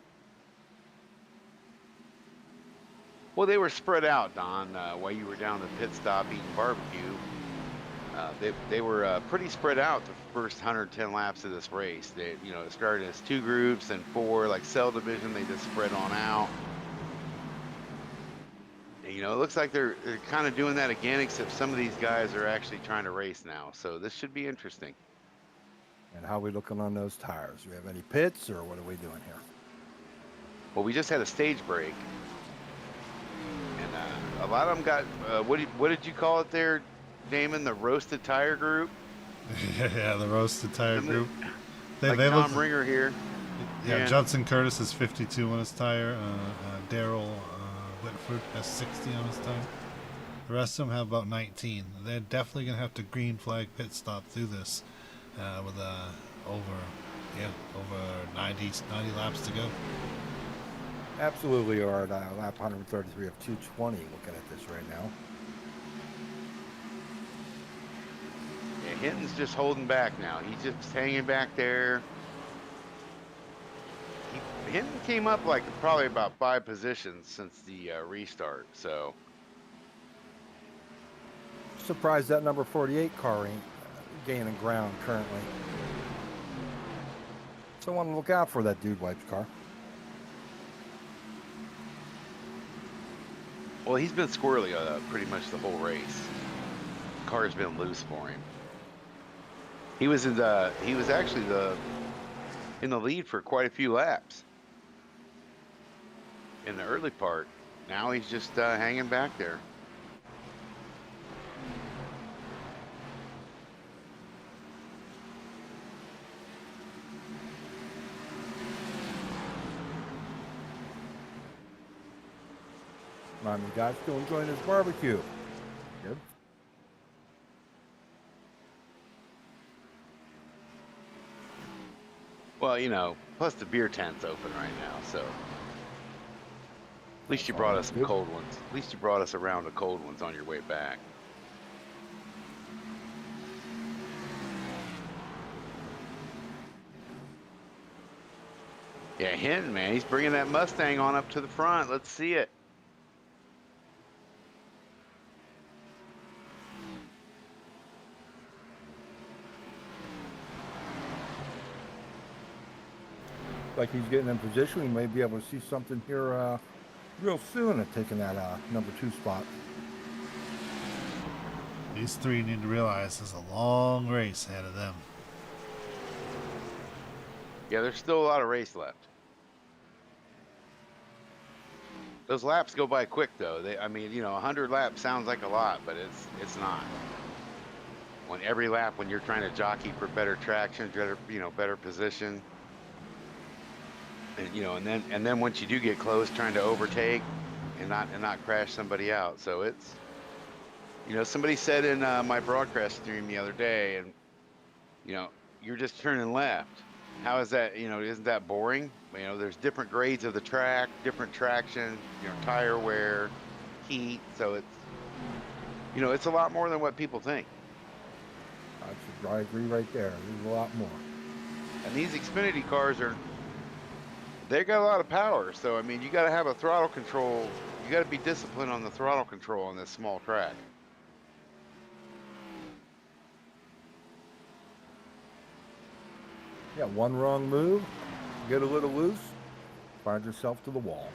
Well, they were spread out, Don, while you were down the pit stop eating barbecue. They were pretty spread out the first 110 laps of this race. It started as 2 groups and 4, like cell division. They just spread on out. And, it looks like they're kind of doing that again, except some of these guys are actually trying to race now. So this should be interesting. And how are we looking on those tires? Do we have any pits, or what are we doing here? Well, we just had a stage break, and a lot of them got what did you call it there, Damon? The roasted tire group. Yeah, the roasted tire group. They Tom Ringer here. Yeah, Judson Curtis is 52 on his tire. Daryl Whitford has 60 on his tire. The rest of them have about 19. They're definitely going to have to green flag pit stop through this with over 90 laps to go. Absolutely, are at lap 133 of 220. Looking at this right now. Yeah, Hinton's just holding back now. He's just hanging back there. Hinton came up like probably about 5 positions since the restart. So Surprised that number 48 car ain't gaining ground currently. Someone look out for that dude wipes car. Well, he's been squirrely pretty much the whole race. The car's been loose for him. He was actually in the lead for quite a few laps in the early part. Now he's just hanging back there. Mommy guys still enjoying this barbecue. Good. Well, plus the beer tent's open right now, so at least you brought us some cold ones. At least you brought us a round of cold ones on your way back. Yeah, Hinton, man, he's bringing that Mustang on up to the front. Let's see it. Like he's getting in position. We may be able to see something here real soon at taking that number 2 spot. These 3 need to realize there's a long race ahead of them. Yeah, there's still a lot of race left. Those laps go by quick, though. 100 laps sounds like a lot, but it's not. When every lap, when you're trying to jockey for better traction, better position, and then once you do get close, trying to overtake and not crash somebody out. So it's, somebody said in my broadcast stream the other day, and you're just turning left. How is that? Isn't that boring? There's different grades of the track, different traction, tire wear, heat. So it's a lot more than what people think. I agree right there. There's a lot more. And these Xfinity cars they got a lot of power. So, you got to have a throttle control. You got to be disciplined on the throttle control on this small track. Yeah, one wrong move, get a little loose, find yourself to the wall.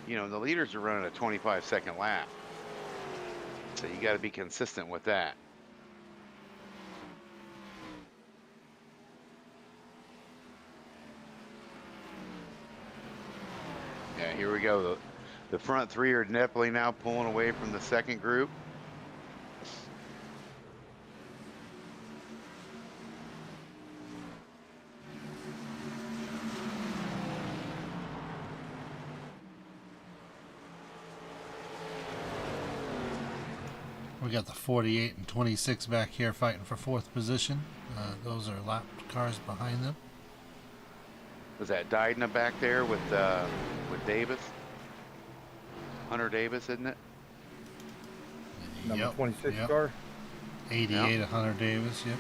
The leaders are running a 25-second lap. So you got to be consistent with that. Yeah, here we go. The front 3 are definitely now pulling away from the second group. We got the 48 and 26 back here fighting for 4th position. Those are lap cars behind them. Was that Dydna back there with Davis? Hunter Davis, isn't it? Number 26 car. 88 of Hunter Davis, yep.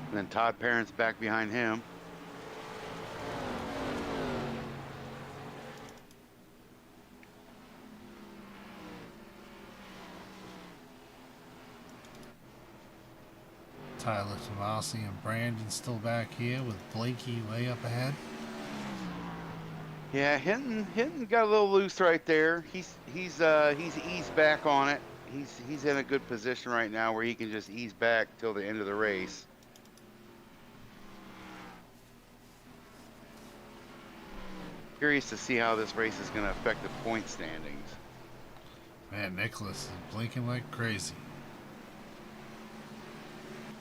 And then Todd Parent's back behind him. Tyler Tomasi and Brandon still back here with Blakey way up ahead. Yeah, Hinton got a little loose right there. He's eased back on it. He's in a good position right now where he can just ease back till the end of the race. Curious to see how this race is going to affect the point standings. Man, Nicholas is blinking like crazy.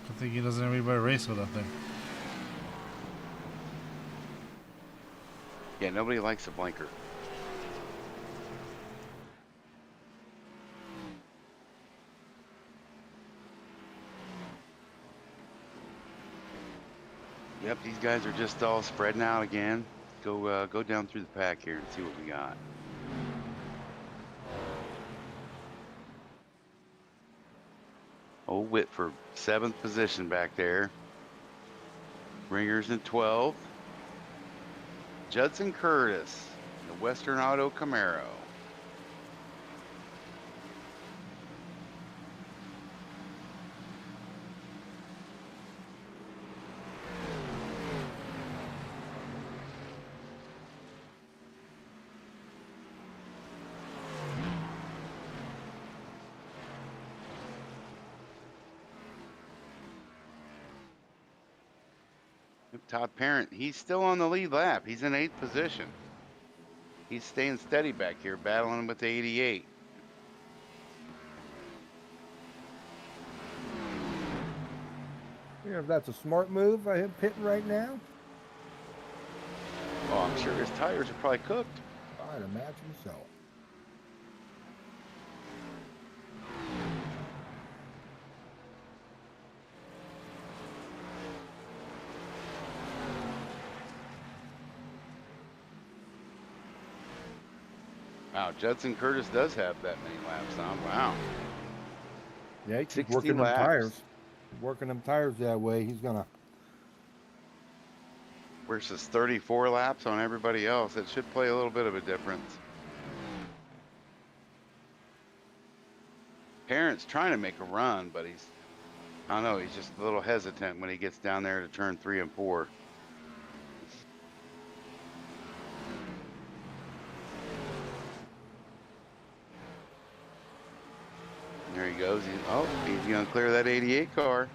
Good thing he doesn't have anybody to race with up there. Yeah, nobody likes a blinker. Yep, these guys are just all spreading out again. Go down through the pack here and see what we got. Old Whitford, 7th position back there. Ringers in 12th. Judson Curtis, the Western Auto Camaro. Todd Parent, he's still on the lead lap. He's in 8th position. He's staying steady back here, battling with the 88. Yeah, if that's a smart move, I hit pitting right now. Oh, I'm sure his tires are probably cooked. I'd imagine so. Wow, Judson Curtis does have that many laps on. Wow. Yeah, he keeps 60 working them laps. tires. Working them tires that way, he's gonna. Versus 34 laps on everybody else. It should play a little bit of a difference. Parent's trying to make a run, but I don't know, he's just a little hesitant when he gets down there to turn 3 and 4. There he goes. He's going to clear that 88 car.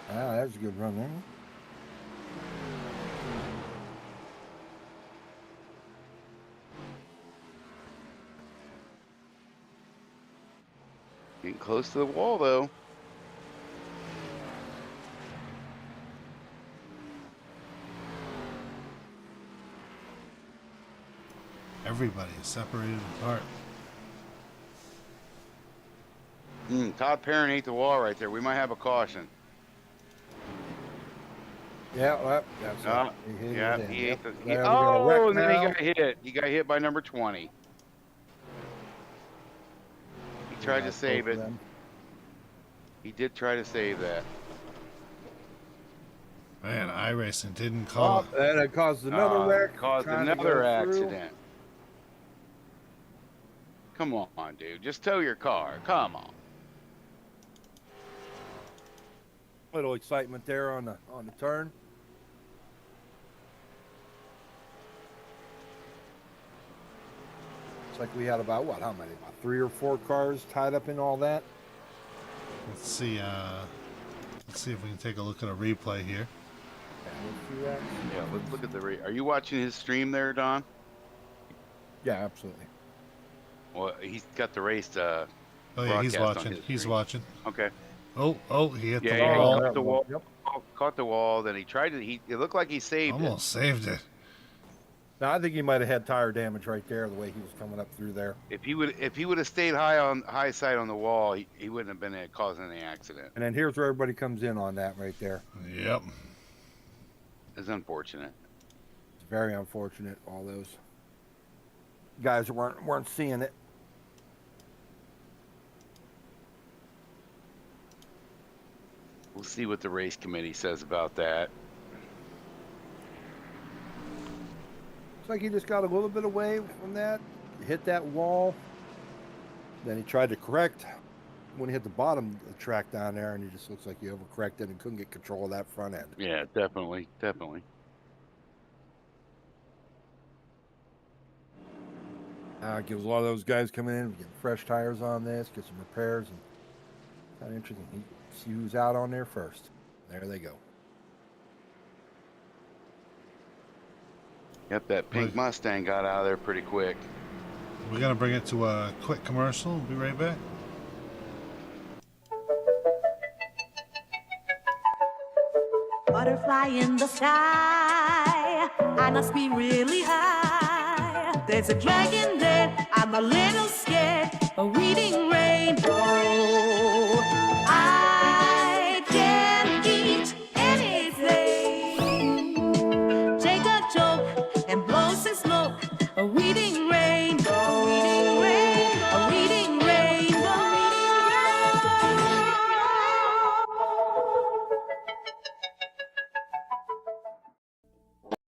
Ah, that's a good run there. Getting close to the wall, though. Everybody is separated apart. Todd Parent ate the wall right there. We might have a caution. Yeah, well, that's he ate the. Oh, And then he got hit. He got hit by number 20. He tried to save it. He did try to save that. Man, iRacing didn't call it. And it caused another wreck. Caused another accident. Come on, dude. Just tow your car. Come on. Little excitement there on the turn. It's like we had about how many? About 3 or 4 cars tied up in all that. Let's see if we can take a look at a replay here. Yeah, let's look at the Are you watching his stream there, Don? Yeah, absolutely. Well, he's got the race. Oh yeah, he's watching. He's watching. Okay. Oh, he hit the He wall. caught the wall. Yep. Caught the wall. Then he tried to. It looked like he saved it. Almost saved it. Now I think he might have had tire damage right there, the way he was coming up through there. If he would have stayed high side on the wall, he wouldn't have been causing any accident. And then here's where everybody comes in on that right there. Yep. It's unfortunate. It's very unfortunate. All those guys weren't seeing it. We'll see what the race committee says about that. Looks like he just got a little bit away from that, hit that wall. Then he tried to correct when he hit the bottom of the track down there, and he just looks like he overcorrected and couldn't get control of that front end. Yeah, definitely. Gives a lot of those guys coming in, get fresh tires on this, get some repairs, and kind of interesting. See who's out on there first. There they go. Yep, that pink Mustang got out of there pretty quick. We're going to bring it to a quick commercial. We'll be right back. Butterfly in the sky, I must be really high. There's a dragon there, I'm a little scared. A reading rainbow. I can eat anything. Take a joke and blow some smoke. A reading rainbow. A reading rainbow. A reading rainbow.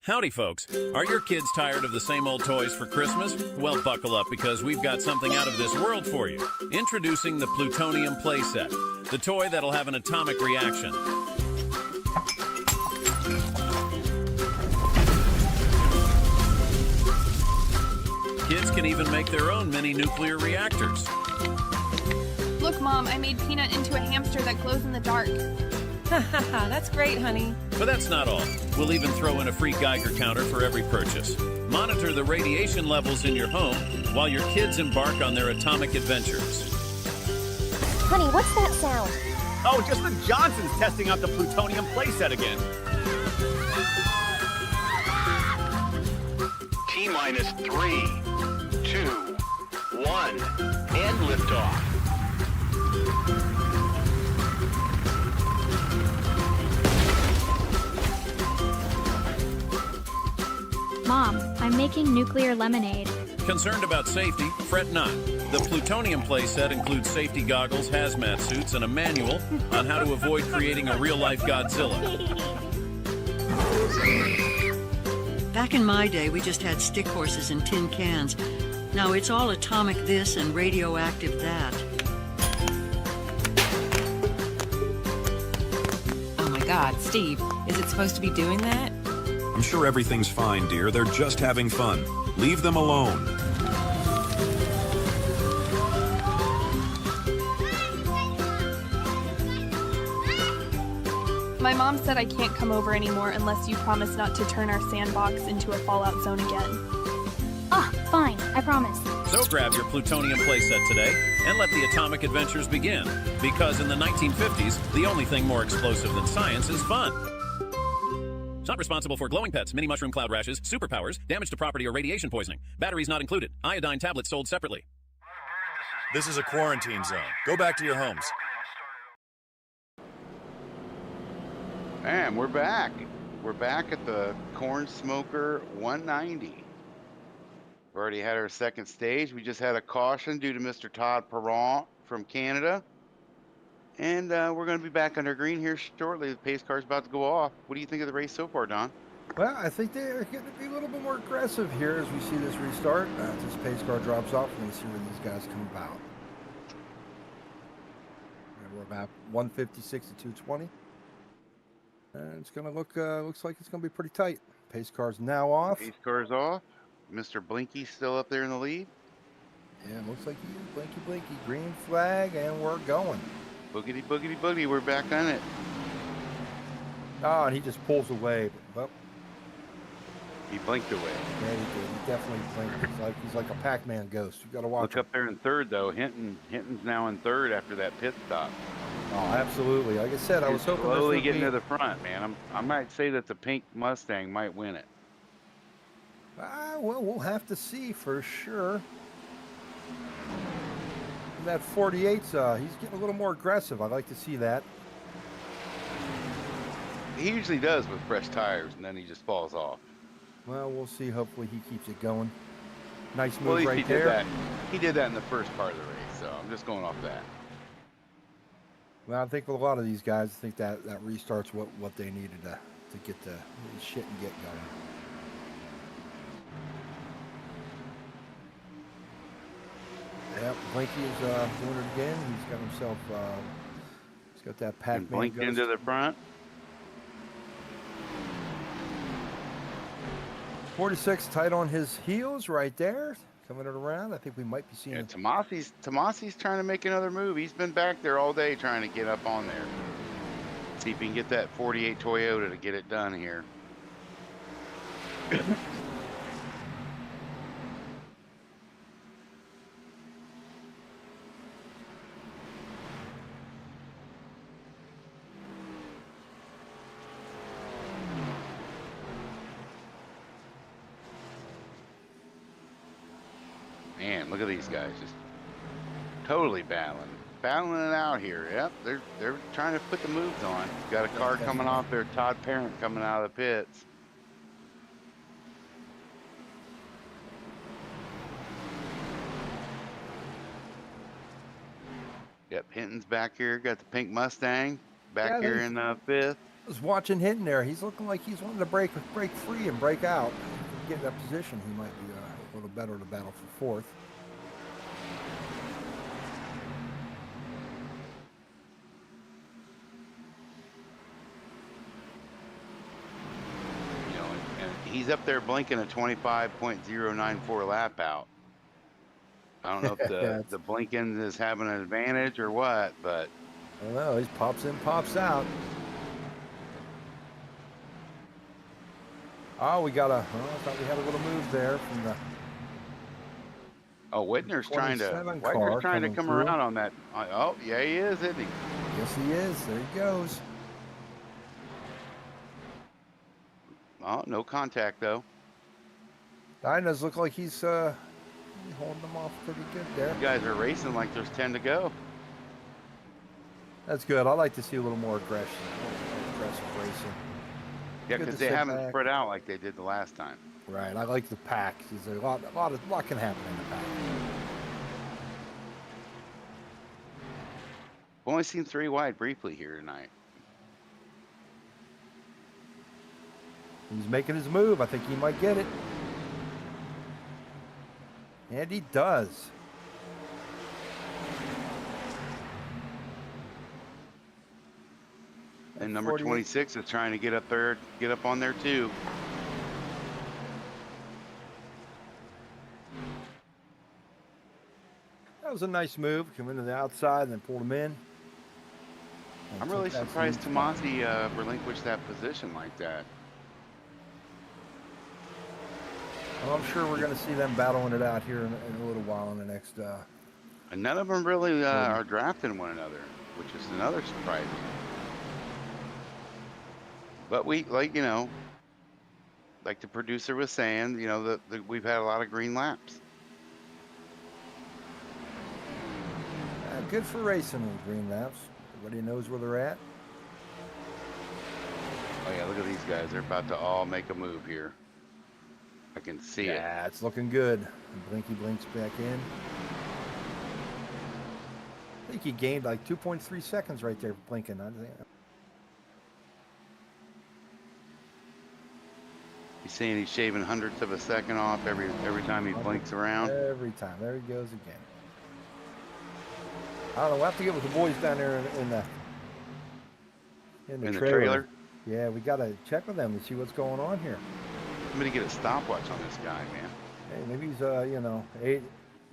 Howdy, folks. Are your kids tired of the same old toys for Christmas? Well, buckle up because we've got something out of this world for you. Introducing the Plutonium Playset, the toy that'll have an atomic reaction. Kids can even make their own mini nuclear reactors. Look, Mom, I made Peanut into a hamster that glows in the dark. That's great, honey. But that's not all. We'll even throw in a free Geiger counter for every purchase. Monitor the radiation levels in your home while your kids embark on their atomic adventures. Honey, what's that sound? Oh, just the Johnsons testing out the Plutonium Playset again. T-minus 3, 2, 1, and liftoff. Mom, I'm making nuclear lemonade. Concerned about safety? Fret not. The Plutonium Playset includes safety goggles, hazmat suits, and a manual on how to avoid creating a real-life Godzilla. Back in my day, we just had stick horses and tin cans. Now it's all atomic this and radioactive that. Oh my God, Steve, is it supposed to be doing that? I'm sure everything's fine, dear. They're just having fun. Leave them alone. My mom said I can't come over anymore unless you promise not to turn our sandbox into a fallout zone again. Ah, fine, I promise. So grab your Plutonium Playset today and let the atomic adventures begin. Because in the 1950s, the only thing more explosive than science is fun. It's not responsible for glowing pets, mini mushroom cloud rashes, superpowers, damage to property, or radiation poisoning. Batteries not included. Iodine tablets sold separately. This is a quarantine zone. Go back to your homes. And we're back. We're back at the Corn Smoker 190. We already had our second stage. We just had a caution due to Mr. Todd Perron from Canada. And we're going to be back under green here shortly. The pace car's about to go off. What do you think of the race so far, Don? Well, I think they're going to be a little bit more aggressive here as we see this restart. As this pace car drops off, we're going to see where these guys come about. And we're about 156 to 220. And it's going to look, looks like it's going to be pretty tight. Pace car's now off. Pace car's off. Mr. Blinky's still up there in the lead. Yeah, looks like he is. Blinky, blinky. Green flag, and we're going. Boogity, boogity, boogity. We're back on it. Oh, and he just pulls away. Well, he blinked away. Yeah, he did. He definitely blinked. He's like a Pac-Man ghost. You got to watch Look him. up there in third, though. Hinton's now in third after that pit stop. Oh, absolutely. Like I said, I was hoping slowly this would getting be... to the front, man. I might say that the pink Mustang might win it. Well, we'll have to see for sure. That 48's, he's getting a little more aggressive. I'd like to see that. He usually does with fresh tires, and then he just falls off. Well, we'll see. Hopefully he keeps it going. Nice Well, move at least right he there. did that. He did that in the first part of the race, so I'm just going off that. Well, I think with a lot of these guys, I think that restart's what they needed to get the shit and get going. Yep, Blinky is doing it again. He's got himself. He's got that Pac-Man. And blinked into the front. 46 tight on his heels right there, coming it around. I think we might be seeing. Yeah, Tomasi's trying to make another move. He's been back there all day trying to get up on there. See if he can get that 48 Toyota to get it done here. Man, look at these guys just totally battling it out here. Yep, they're trying to put the moves on. Got a car coming off there. Todd Parent coming out of the pits. Yep, Hinton's back here. Got the pink Mustang back here in fifth. I was watching Hinton there. He's looking like he's wanting to break free and break out. Get in that position, he might be a little better to battle for fourth. You know, and he's up there blinking a 25.094 lap out. I don't know if the blinking is having an advantage or what, but I don't know. He pops in, pops out. Oh, we got a. Oh, I thought we had a little move there from the. Oh, Whitner's trying to come through. around on that. Oh, yeah, he is, isn't he? Yes, he is. There he goes. Oh, no contact though. Dinah's look like he's holding them off pretty good there. You guys are racing like there's 10 to go. That's good. I like to see a little more aggressive racing. Yeah, because they haven't spread out like they did the last time. Right. I like the pack. There's a lot can happen in the pack. We've only seen 3 wide briefly here tonight. He's making his move. I think he might get it. And he does. And number 26 is trying to get up on there too. That was a nice move. Come into the outside and then pulled him in. I'm really surprised Tomasi relinquished that position like that. Well, I'm sure we're going to see them battling it out here in a little while in the next. And none of them really are drafting one another, which is another surprise. But we, like the producer was saying, we've had a lot of green laps. Good for racing with green laps. Everybody knows where they're at. Oh yeah, look at these guys. They're about to all make a move here. I can see it. Yeah, it's looking good. And Blinky blinks back in. I think he gained like 2.3 seconds right there blinking. He's saying he's shaving hundredths of a second off every time he blinks around. Every time. There he goes again. I don't know. We'll have to get with the boys down there in the trailer. Yeah, we got to check with them to see what's going on here. Somebody get a stopwatch on this guy, man. Hey, maybe he's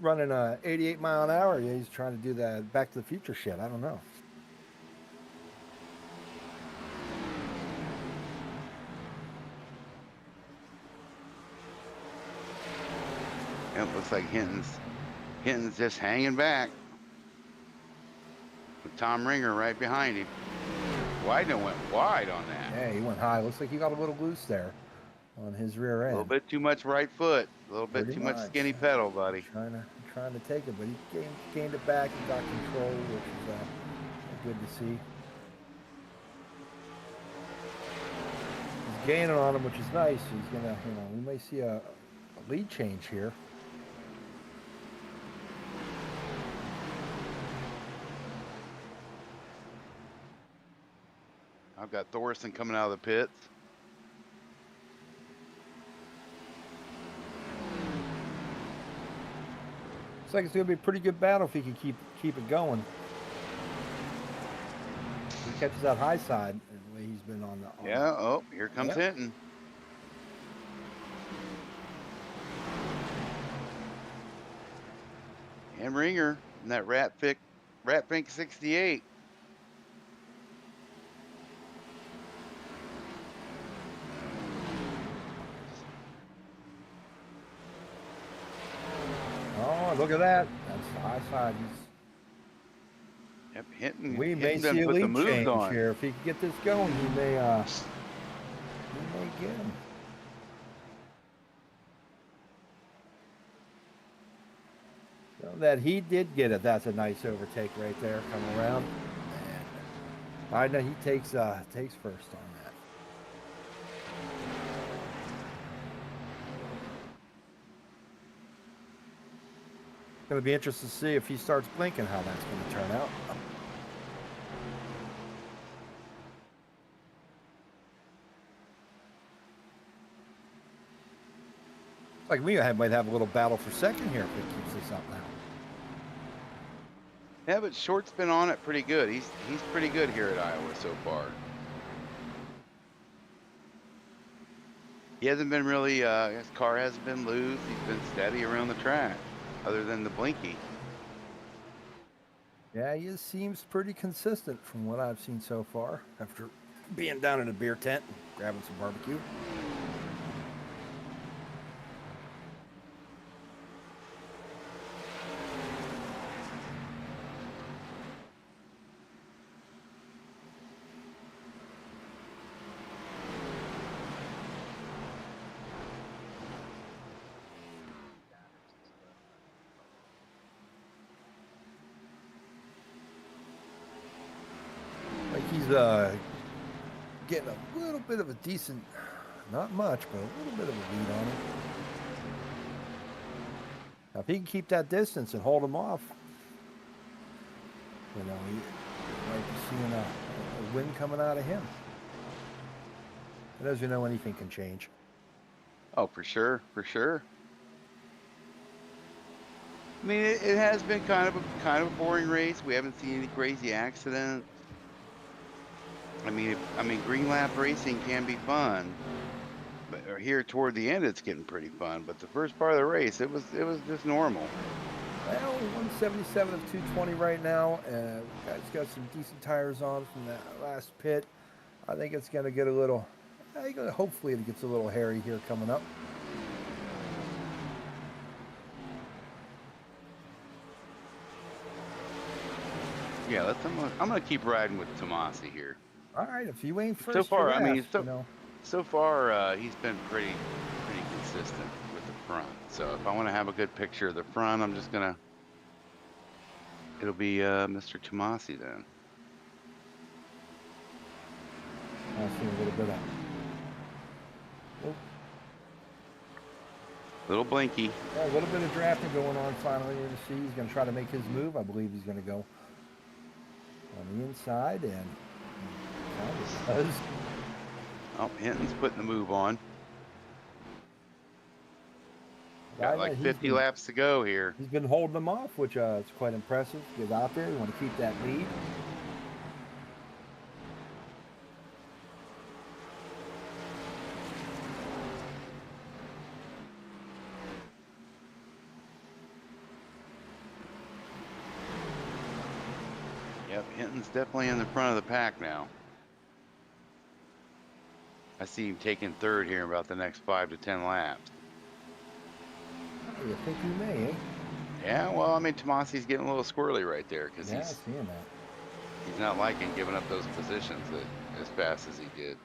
running 88 mile an hour. Yeah, he's trying to do that Back to the Future shit. I don't know. It looks like Hinton's just hanging back. With Tom Ringer right behind him. Wyden went wide on that. Yeah, he went high. Looks like he got a little loose there on his rear end. A little bit too much right foot. A little bit too much skinny pedal, buddy. Trying to take it, but he gained it back and got control, which is good to see. He's gaining on him, which is nice. He's gonna, we may see a lead change here. I've got Thorson coming out of the pits. Looks like it's going to be a pretty good battle if he can keep it going. He catches that high side the way he's been on the. Yeah. Oh, here comes Hinton. And Ringer and that Ratfink 68. Oh, look at that. That's the high side. Yep, Hinton. We may Hinton done see a put the lead moves change on. here. If he can get this going, he may get him. So that he did get it. That's a nice overtake right there. Come around. And I know he takes first on that. Going to be interesting to see if he starts blinking how that's going to turn out. Like we might have a little battle for second here if it keeps this up now. Yeah, but Short's been on it pretty good. He's pretty good here at Iowa so far. He hasn't been really. His car hasn't been loose. He's been steady around the track, other than the blinky. Yeah, he seems pretty consistent from what I've seen so far. After being down in a beer tent, and grabbing some barbecue. Like he's getting a little bit of a decent, not much, but a little bit of a lead on him. Now, if he can keep that distance and hold him off, you know, he might be seeing a win coming out of him. But as you know, anything can change. Oh, for sure, for sure. I mean, it has been kind of a boring race. We haven't seen any crazy accidents. I mean, green lap racing can be fun, but here toward the end, it's getting pretty fun. But the first part of the race, it was just normal. Well, 177 of 220 right now. Guys got some decent tires on from that last pit. I think it's going to get a little. Hopefully, it gets a little hairy here coming up. Yeah, I'm gonna keep riding with Tomasi here. All right, if you ain't first, So far, you're I mean, last, you know. so far he's been pretty consistent with the front. So if I want to have a good picture of the front, I'm just gonna. It'll be Mr. Tomasi then. I see a little bit of. Oh. Little blinky. Yeah, a little bit of drafting going on finally in the C. He's going to try to make his move. I believe he's going to go on the inside, and he kind of does. Oh, Hinton's putting the move on. Got like 50 laps to go here. He's been holding them off, which is quite impressive. Get out there, you want to keep that lead. Yep, Hinton's definitely in the front of the pack now. I see him taking third here in about the next 5 to 10 laps. You think you may, eh? Yeah, well, I mean, Tomasi's getting a little squirrely right there because Yeah, seeing that. he's not liking giving up those positions as fast as he did.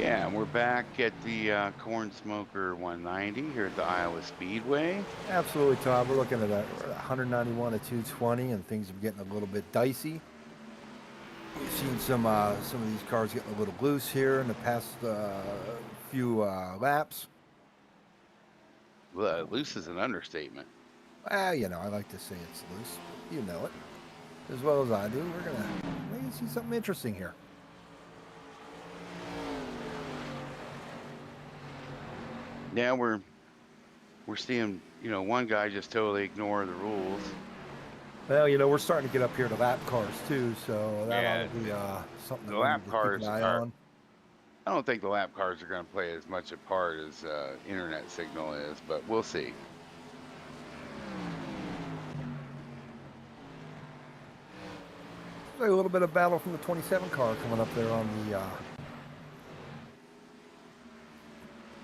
Yeah, and we're back at the Corn Smoker 190 here at the Iowa Speedway. Absolutely, Todd. We're looking at a 191 to 220, and things are getting a little bit dicey. We've seen some of these cars getting a little loose here in the past few laps. Well, loose is an understatement. You know, I like to say it's loose. You know it as well as I do. We're gonna see something interesting here. Yeah, we're seeing, you know, one guy just totally ignore the rules. Well, you know, we're starting to get up here to lap cars too, so that ought to be something The that we lap need to cars keep an eye are. on. I don't think the lap cars are going to play as much a part as internet signal is, but we'll see. A little bit of battle from the 27 car coming up there on the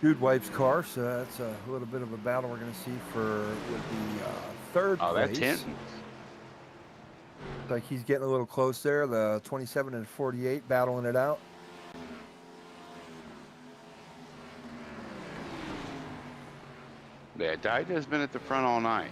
Dude Wipes car, so that's a little bit of a battle we're going to see with the third place. Oh, that's Hinton. Like he's getting a little close there. The 27 and 48 battling it out. Yeah, Dyda's been at the front all night.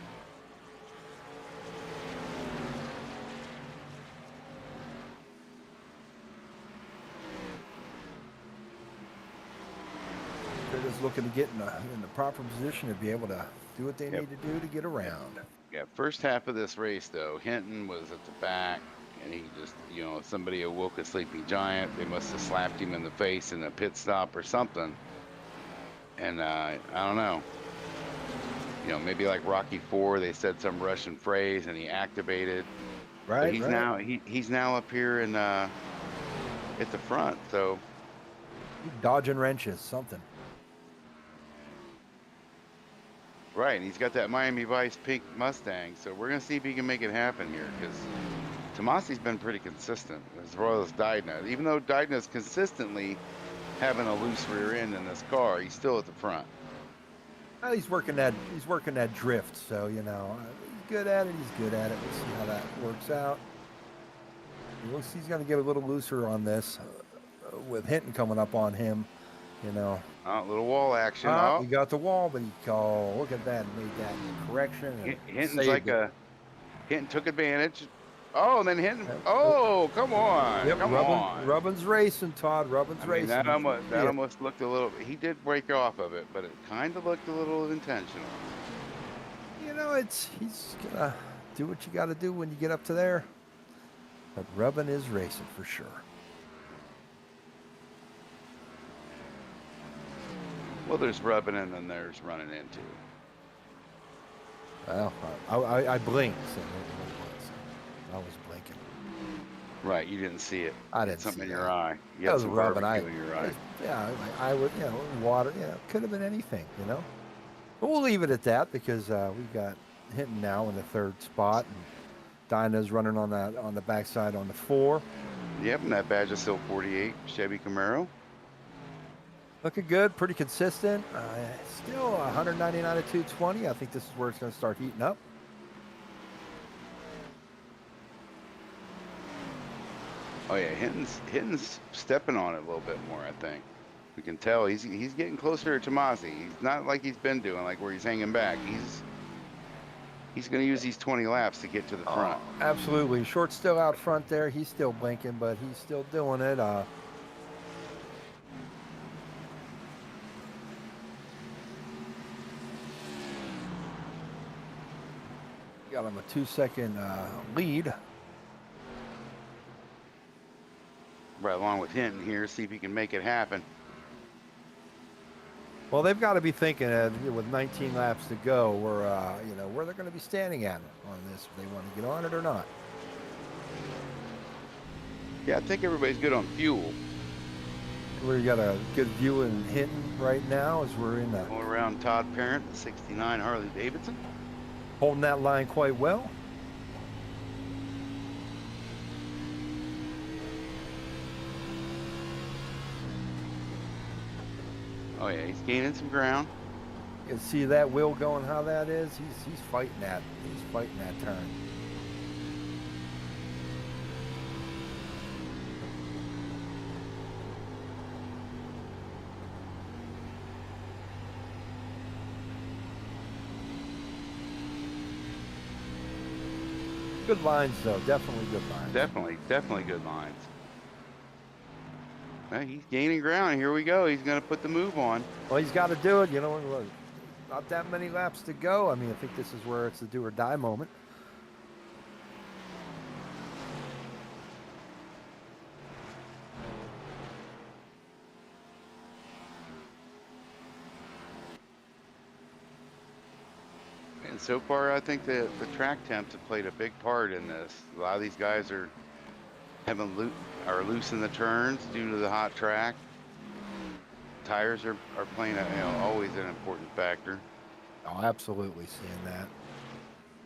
They're just looking to get in the proper position to be able to do what they need to do to get around. Yeah, first half of this race, though, Hinton was at the back, and he just, you know, somebody awoke a sleeping giant. They must have slapped him in the face in a pit stop or something. And I don't know. You know, maybe like Rocky IV, they said some Russian phrase, and he activated. Right. But he's now up here in at the front. So dodging wrenches, something. Right, and he's got that Miami Vice pink Mustang, so we're gonna see if he can make it happen here, because Tomasi's been pretty consistent as well as Dydna. Even though Dydna's consistently having a loose rear end in this car, he's still at the front. He's working that drift, so you know he's good at it. He's good at it. We'll see how that works out. He looks he's going to get a little looser on this with Hinton coming up on him. You know. Little wall action. He got the wall, but look at that, made that correction. Hinton's like Hinton took advantage. Oh, and then Hinton. Oh, come on. Yep, come on. Rubbin's racing, Todd. Rubbin's racing. That almost looked a little. He did break off of it, but it kind of looked a little intentional. You know, he's gonna do what you got to do when you get up to there. But Rubbin is racing for sure. Well, there's rubbing and then there's running into. Well, I blinked. So I was blinking. Right, you didn't see it. I didn't something see in that. your eye. You That had was some rubbing. barbecue in your eye. I would, you know, water. You know, could have been anything. You know, but we'll leave it at that because we got Hinton now in the third spot, and Dinah's running on the backside on the 4. Yep, and that badge is still 48 Chevy Camaro. Looking good, pretty consistent. Still 199 to 220. I think this is where it's going to start heating up. Oh yeah, Hinton's stepping on it a little bit more. I think we can tell he's getting closer to Tomasi. He's not like he's been doing, like where he's hanging back. He's going to use these 20 laps to get to the front. Absolutely, Short's still out front there. He's still blinking, but he's still doing it. Got him a 2-second lead. Right along with Hinton here, see if he can make it happen. Well, they've got to be thinking with 19 laps to go, where they're going to be standing at on this, if they want to get on it or not. Yeah, I think everybody's good on fuel. We got a good view in Hinton right now as we're in the Going around Todd Parent, the 69 Harley Davidson. Holding that line quite well. Oh yeah, he's gaining some ground. You can see that wheel going how that is. He's fighting that. He's fighting that turn. Good lines, though. Definitely good lines. Definitely good lines. Well, he's gaining ground. Here we go. He's going to put the move on. Well, he's got to do it. You know, look, not that many laps to go. I mean, I think this is where it's the do or die moment. And so far, I think the track temps have played a big part in this. A lot of these guys are loose in the turns due to the hot track. Tires are playing always an important factor. Oh, absolutely seeing that.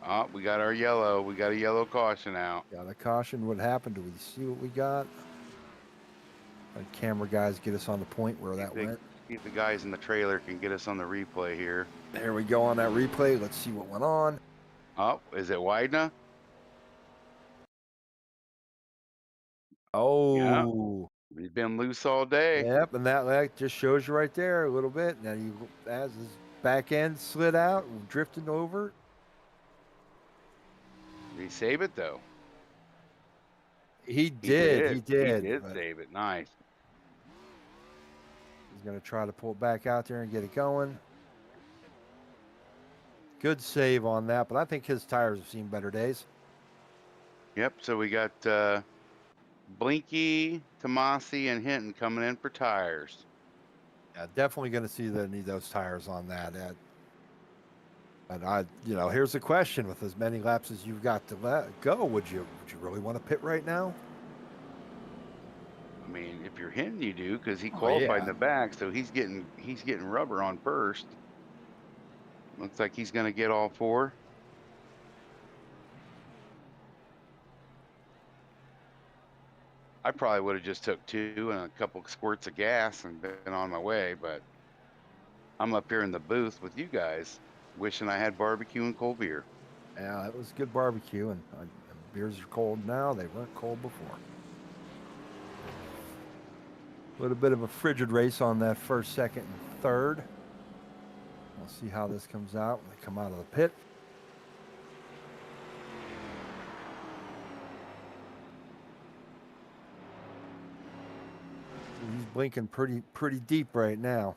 Oh, we got our yellow. We got a yellow caution out. Got a caution. What happened? Do we see what we got? Camera guys get us on the point where that went. See if the guys in the trailer can get us on the replay here. There we go on that replay. Let's see what went on. Oh, is it Widener? Oh. Yeah. He's been loose all day. Yep, and that just shows you right there a little bit. Now as his back end slid out, drifting over. Did he save it though? He did. He did save it. Nice. He's going to try to pull it back out there and get it going. Good save on that, but I think his tires have seen better days. Yep, so we got Blinky, Tomasi, and Hinton coming in for tires. Yeah, definitely going to see the need those tires on that. And here's the question: with as many laps as you've got to go, would you really want to pit right now? I mean, if you're Hinton, you do, because he qualified in the back, so he's getting rubber on first. Looks like he's going to get all four. I probably would have just took two and a couple squirts of gas and been on my way, but I'm up here in the booth with you guys, wishing I had barbecue and cold beer. Yeah, it was good barbecue, and beers are cold now. They weren't cold before. A little bit of a frigid race on that first, second, and third. We'll see how this comes out when they come out of the pit. He's blinking pretty deep right now.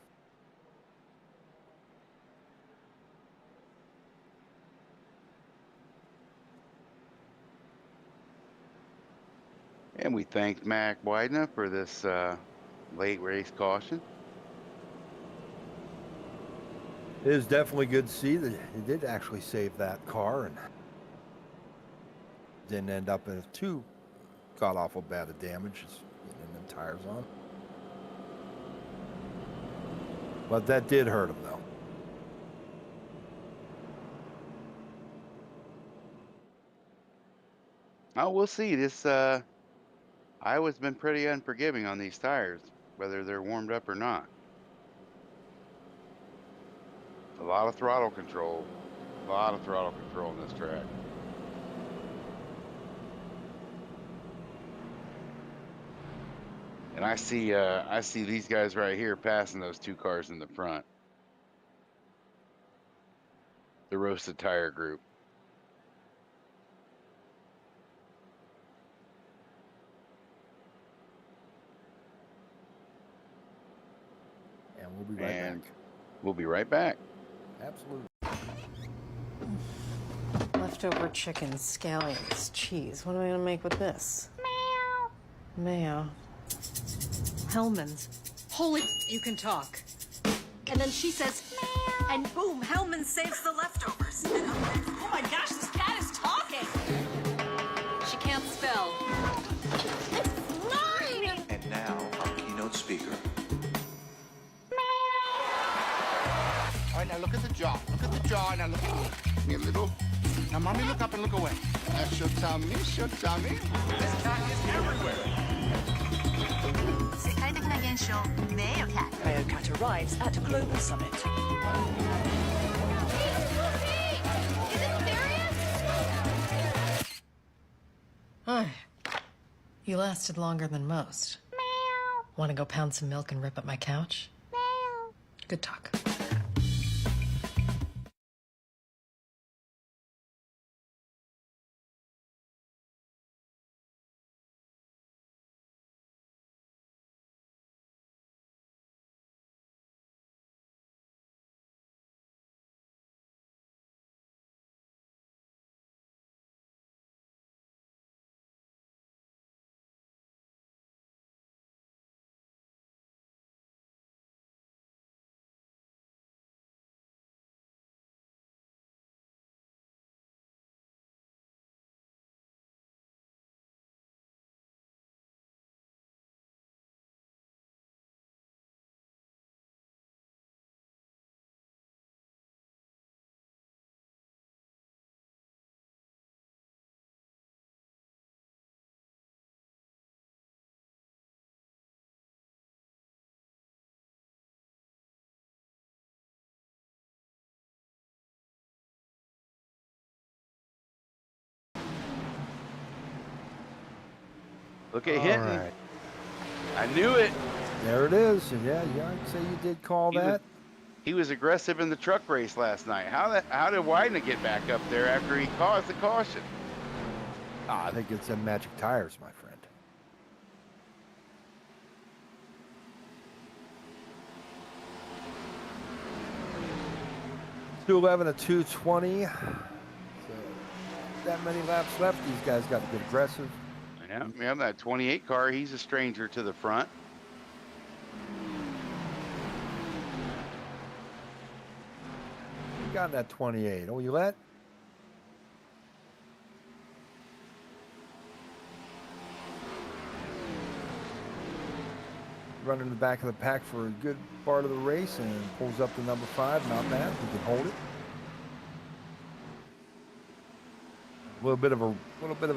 And we thank Mac Widener for this late race caution. It is definitely good to see that he did actually save that car and didn't end up in too god-awful bad of damage as getting them tires on. But that did hurt him, though. Oh, we'll see. This Iowa's been pretty unforgiving on these tires, whether they're warmed up or not. A lot of throttle control. A lot of throttle control on this track. And I see these guys right here passing those two cars in the front. The roasted tire group. And we'll be right back. We'll be right back. Absolutely. Leftover chicken, scallions, cheese. What am I gonna make with this? Mayo. Hellman's. Holy, you can talk. And then she says, and boom, Hellman saves the leftovers. Oh my gosh, this cat is talking! She can't spell. It's flying! And now, our keynote speaker. All right, now look at the jaw. Look at the jaw. Now look at me. Give me a little. Now, mommy, look up and look away. That's your tummy. Your tummy. This cat is everywhere. 世界的な現象、名誉cat. Cat arrives at Global Summit. You lasted longer than most. Want to go pound some milk and rip up my couch? Good talk. Look at All Hinton. right. I knew it. There it is. And yeah, I'd say you did call that. He was aggressive in the truck race last night. How did Widener get back up there after he caused the caution? I think it's them magic tires, my friend. 211 to 220. So that many laps left. These guys got to get aggressive. Yeah, that 28 car, he's a stranger to the front. You got that 28. Oh, you let? Running in the back of the pack for a good part of the race and pulls up to number 5. Not bad. He can hold it. A little bit of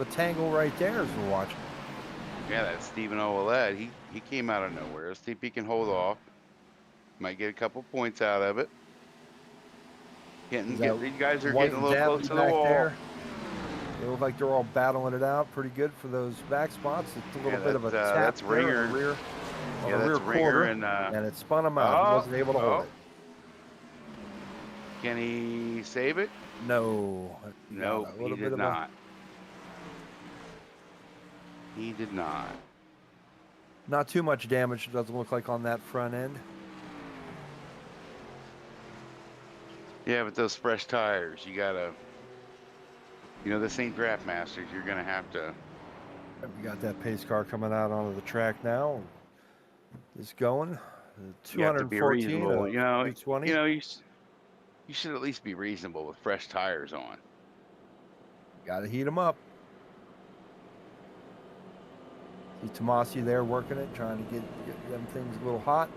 a tangle right there as we're watching. Yeah, that's Stephen Ouellette. He came out of nowhere. Let's see if he can hold off. Might get a couple points out of it. These guys are getting a little close to the wall. There. They look like they're all battling it out pretty good for those back spots. It's a little bit of a tap that's there in Ringer. the rear. Yeah, the that's rear Ringer quarter, and it spun him out. He wasn't able to hold it. Can he save it? No. No, he did not. He did not. Not too much damage, it doesn't look like, on that front end. Yeah, but those fresh tires, you gotta, this ain't Draft Masters. You're gonna have to. We got that pace car coming out onto the track now. It's going. 214 to 220. You should at least be reasonable with fresh tires on. Got to heat them up. See Tomasi there working it, trying to get them things a little hot.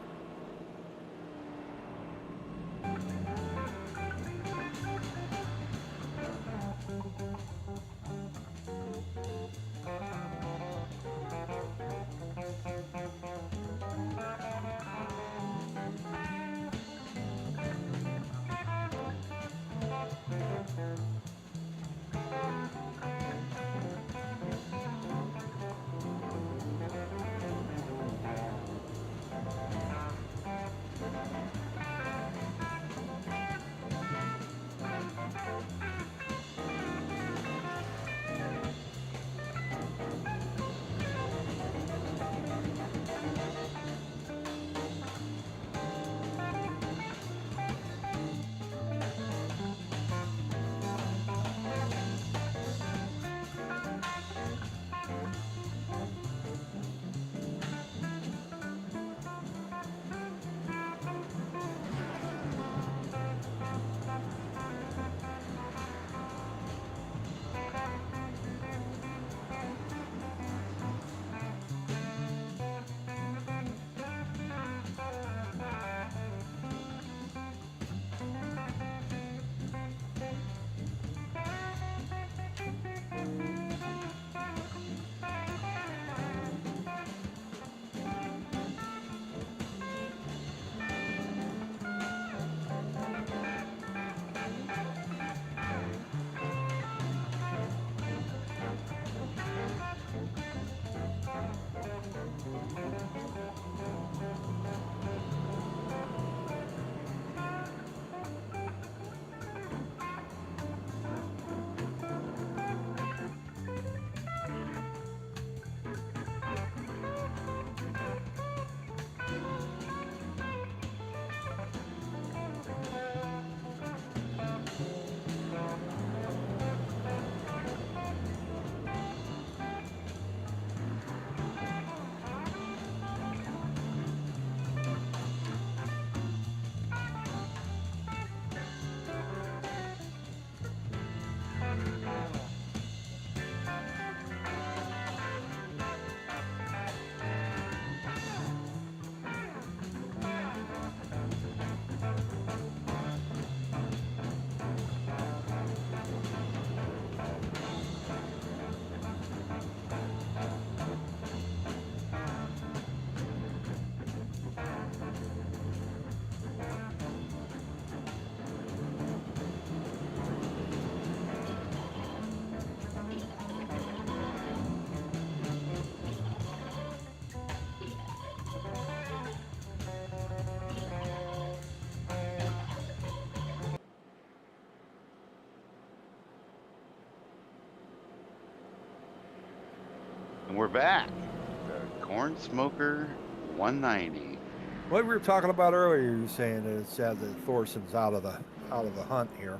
And we're back. The Corn Smoker 190. What we were talking about earlier, you were saying that it's sad that Thorson's out of the hunt here.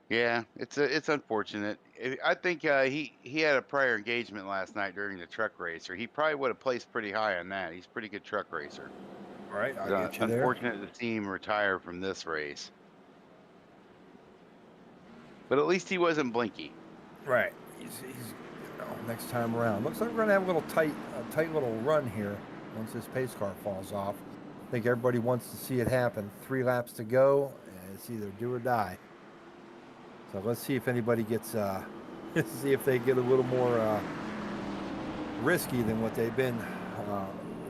Yeah, it's unfortunate. I think he had a prior engagement last night during the truck race, or he probably would have placed pretty high on that. He's a pretty good truck racer. All right, I'll get you there. Unfortunate to see him retire from this race, but at least he wasn't blinky. Right. He's next time around. Looks like we're gonna have a little tight little run here once this pace car falls off. I think everybody wants to see it happen. 3 laps to go, and it's either do or die. So let's see if anybody gets see if they get a little more risky than what they've been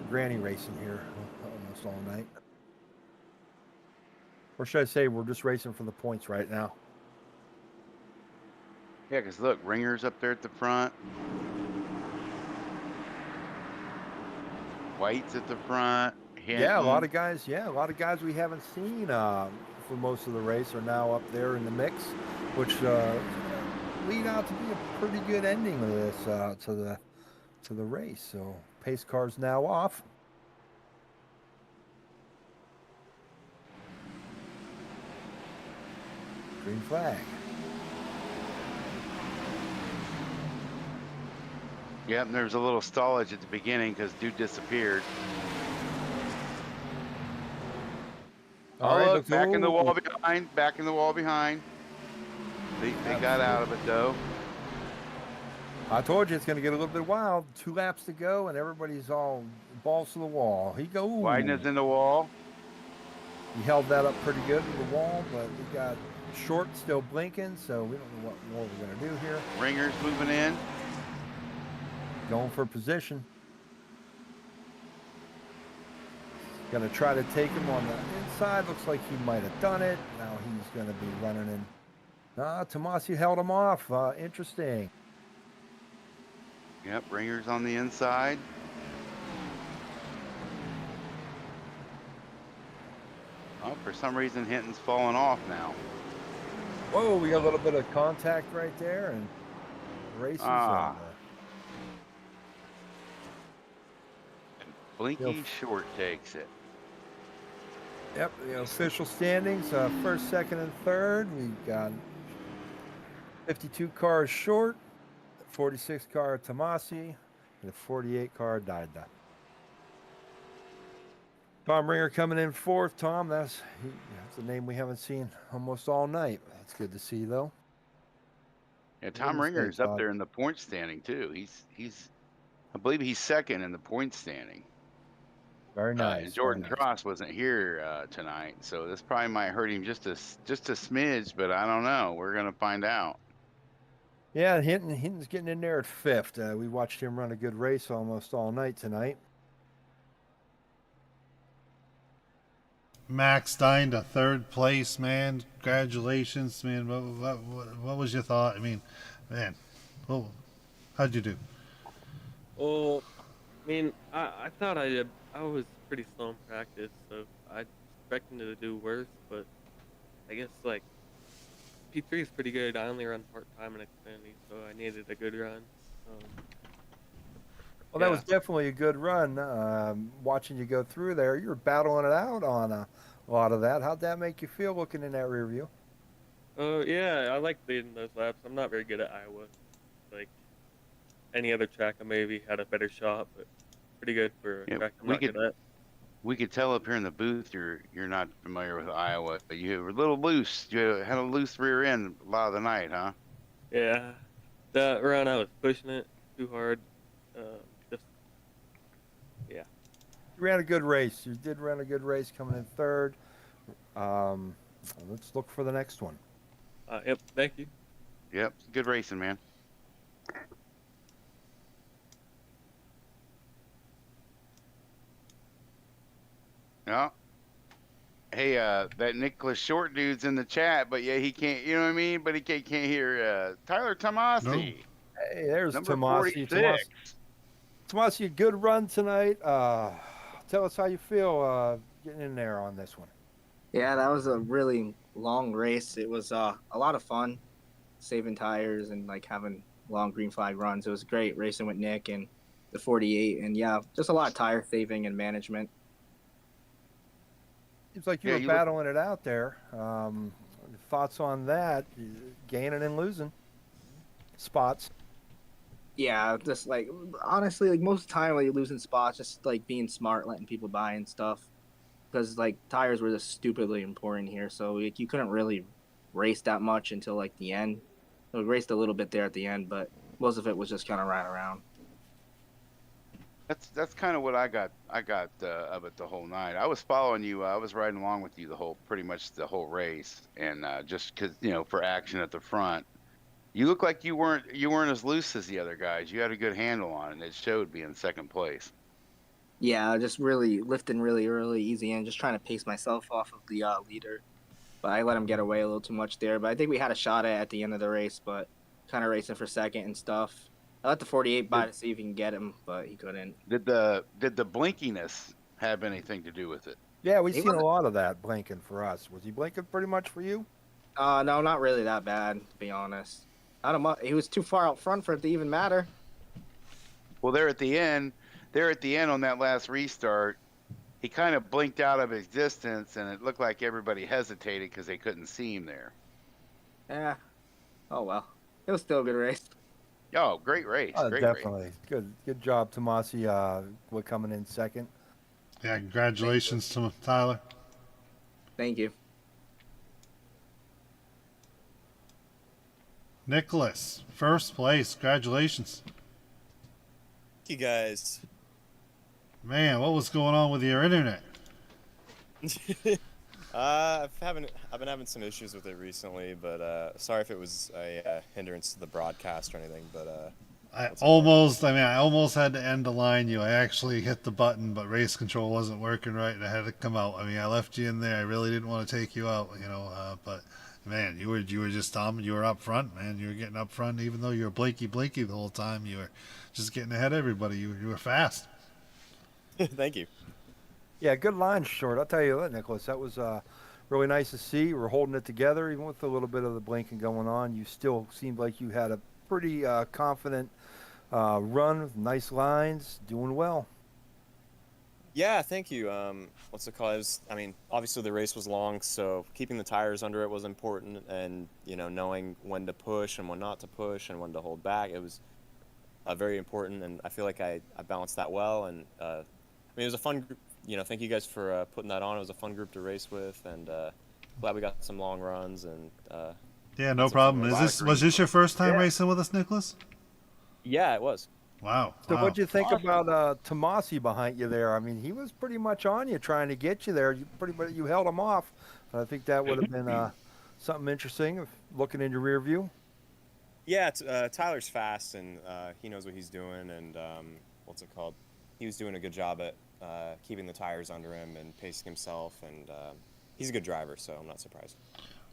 granny racing here almost all night. Or should I say we're just racing for the points right now? Yeah, because look, Ringer's up there at the front. White's at the front. Yeah, a lot of guys. Yeah, a lot of guys we haven't seen for most of the race are now up there in the mix, which lead out to be a pretty good ending of this to the race. So pace car's now off. Green flag. Yep, and there was a little stallage at the beginning because dude disappeared. All right, look, back in the wall behind. Back in the wall behind. They got out of it though. I told you it's going to get a little bit wild. 2 laps to go, and everybody's all balls to the wall. He goes. Wideness in the wall. He held that up pretty good to the wall, but we got Short still blinking, so we don't know what more we're going to do here. Ringer's moving in. Going for position. Going to try to take him on the inside. Looks like he might have done it. Now he's going to be running in. Tomasi held him off. Interesting. Yep, Ringer's on the inside. Oh, for some reason Hinton's falling off now. Whoa, we got a little bit of contact right there, and race is over. And Blinky Short takes it. Yep, the official standings, first, second, and third. We've got 52 cars Short, 46 car Tomasi, and a 48 car Dida. Tom Ringer coming in fourth. Tom, that's a name we haven't seen almost all night. That's good to see, though. Yeah, Tom Ringer's up there in the point standing too. He's I believe he's second in the point standing. Very nice. And Jordan Cross wasn't here tonight, so this probably might hurt him just a smidge, but I don't know. We're gonna find out. Yeah, Hinton's getting in there at fifth. We watched him run a good race almost all night tonight. Max Stein to third place, man. Congratulations, man. What was your thought? I mean, man, how'd you do? Well, I mean, I thought I was pretty slow in practice, so I expected to do worse, but I guess, like, P3 is pretty good. I only run part-time in Xfinity, so I needed a good run. Well, that was definitely a good run. Watching you go through there, you were battling it out on a lot of that. How'd that make you feel looking in that rear view? Yeah, I like leading those laps. I'm not very good at Iowa. Like, any other track, I maybe had a better shot, but pretty good for a track I'm not good at. We could tell up here in the booth you're not familiar with Iowa. You were a little loose. You had a loose rear end a lot of the night, huh? Yeah, that run I was pushing it too hard. Yeah. You ran a good race. You did run a good race coming in third. Let's look for the next one. Yep, thank you. Yep, good racing, man. Yeah. Hey, that Nicholas Short dude's in the chat, but yeah, he can't, you know what I mean? But he can't hear Tyler Tomasi. No. Hey, there's Number Tomasi. 46. Tomasi, a good run tonight. Tell us how you feel getting in there on this one. Yeah, that was a really long race. It was a lot of fun, saving tires and like having long green flag runs. It was great racing with Nick and the 48, and yeah, just a lot of tire saving and management. Seems like you were battling it out there. Thoughts on that? Gaining and losing spots. Yeah, just like honestly, like most of the time, like losing spots, just like being smart, letting people by and stuff. Because like tires were just stupidly important here, so like you couldn't really race that much until like the end. We raced a little bit there at the end, but most of it was just kind of riding around. That's kind of what I got of it the whole night. I was following you. I was riding along with you pretty much the whole race, and just because for action at the front, you look like you weren't as loose as the other guys. You had a good handle on it, and it showed being second place. Yeah, just really lifting really early, easy, and just trying to pace myself off of the leader. But I let him get away a little too much there. But I think we had a shot at the end of the race, but kind of racing for second and stuff. I let the 48 by to see if he can get him, but he couldn't. Did the blinkiness have anything to do with it? Yeah, we've seen a lot of that blinking for us. Was he blinking pretty much for you? No, not really that bad, to be honest. I don't know. He was too far out front for it to even matter. Well, there at the end on that last restart, he kind of blinked out of existence, and it looked like everybody hesitated because they couldn't see him there. Yeah. Oh, well. It was still a good race. Oh, great race. Great Definitely. race. Good job, Tomasi. We're coming in second. Yeah, congratulations to Tyler. Thank you. Nicholas, first place. Congratulations. Thank you guys. Man, what was going on with your internet? I've been having some issues with it recently, but sorry if it was a hindrance to the broadcast or anything. But I almost had to end the line you. I actually hit the button, but race control wasn't working right, and I had to come out. I mean, I left you in there. I really didn't want to take you out, but man, you were just you were up front, man. You were getting up front, even though you were blinky the whole time. You were just getting ahead of everybody. You were fast. Thank you. Yeah, good line short. I'll tell you what, Nicholas, that was really nice to see. You were holding it together, even with a little bit of the blinking going on. You still seemed like you had a pretty confident run with nice lines, doing well. Yeah, thank you. What's it called? Obviously the race was long, so keeping the tires under it was important, and knowing when to push and when not to push and when to hold back. It was very important, and I feel like I balanced that well. And it was a fun group. Thank you guys for putting that on. It was a fun group to race with, and glad we got some long runs. And yeah, no problem. Was this your first time racing with us, Nicholas? Yeah, it was. Wow. So what'd you think about Tomasi behind you there? I mean, he was pretty much on you, trying to get you there. You held him off. I think that would have been something interesting, if looking in your rear view. Yeah, Tyler's fast, and he knows what he's doing. And what's it called? He was doing a good job at keeping the tires under him and pacing himself, and he's a good driver, so I'm not surprised.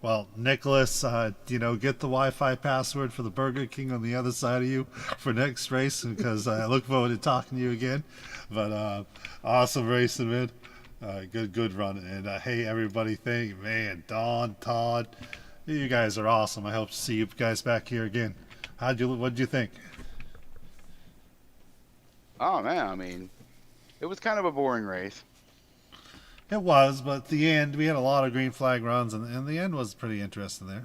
Well, Nicholas, get the Wi-Fi password for the Burger King on the other side of you for next race, because I look forward to talking to you again. But awesome racing, man. Good run. And hey, everybody, Don, Todd, you guys are awesome. I hope to see you guys back here again. What'd you think? Oh man, it was kind of a boring race. It was, but at the end, we had a lot of green flag runs, and the end was pretty interesting there.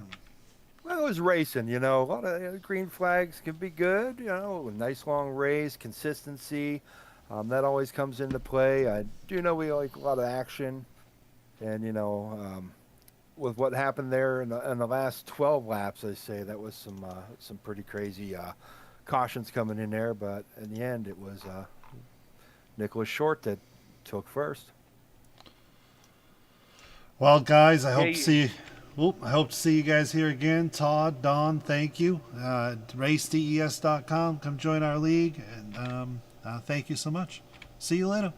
Well, it was racing, a lot of green flags can be good, a nice long race, consistency. That always comes into play. I do know we like a lot of action, and, with what happened there in the last 12 laps, I say that was some pretty crazy cautions coming in there, but in the end, it was Nicholas Short that took first. Well, guys, I hope to see you guys here again. Todd, Don, thank you. RaceDES.com, come join our league, and thank you so much. See you later.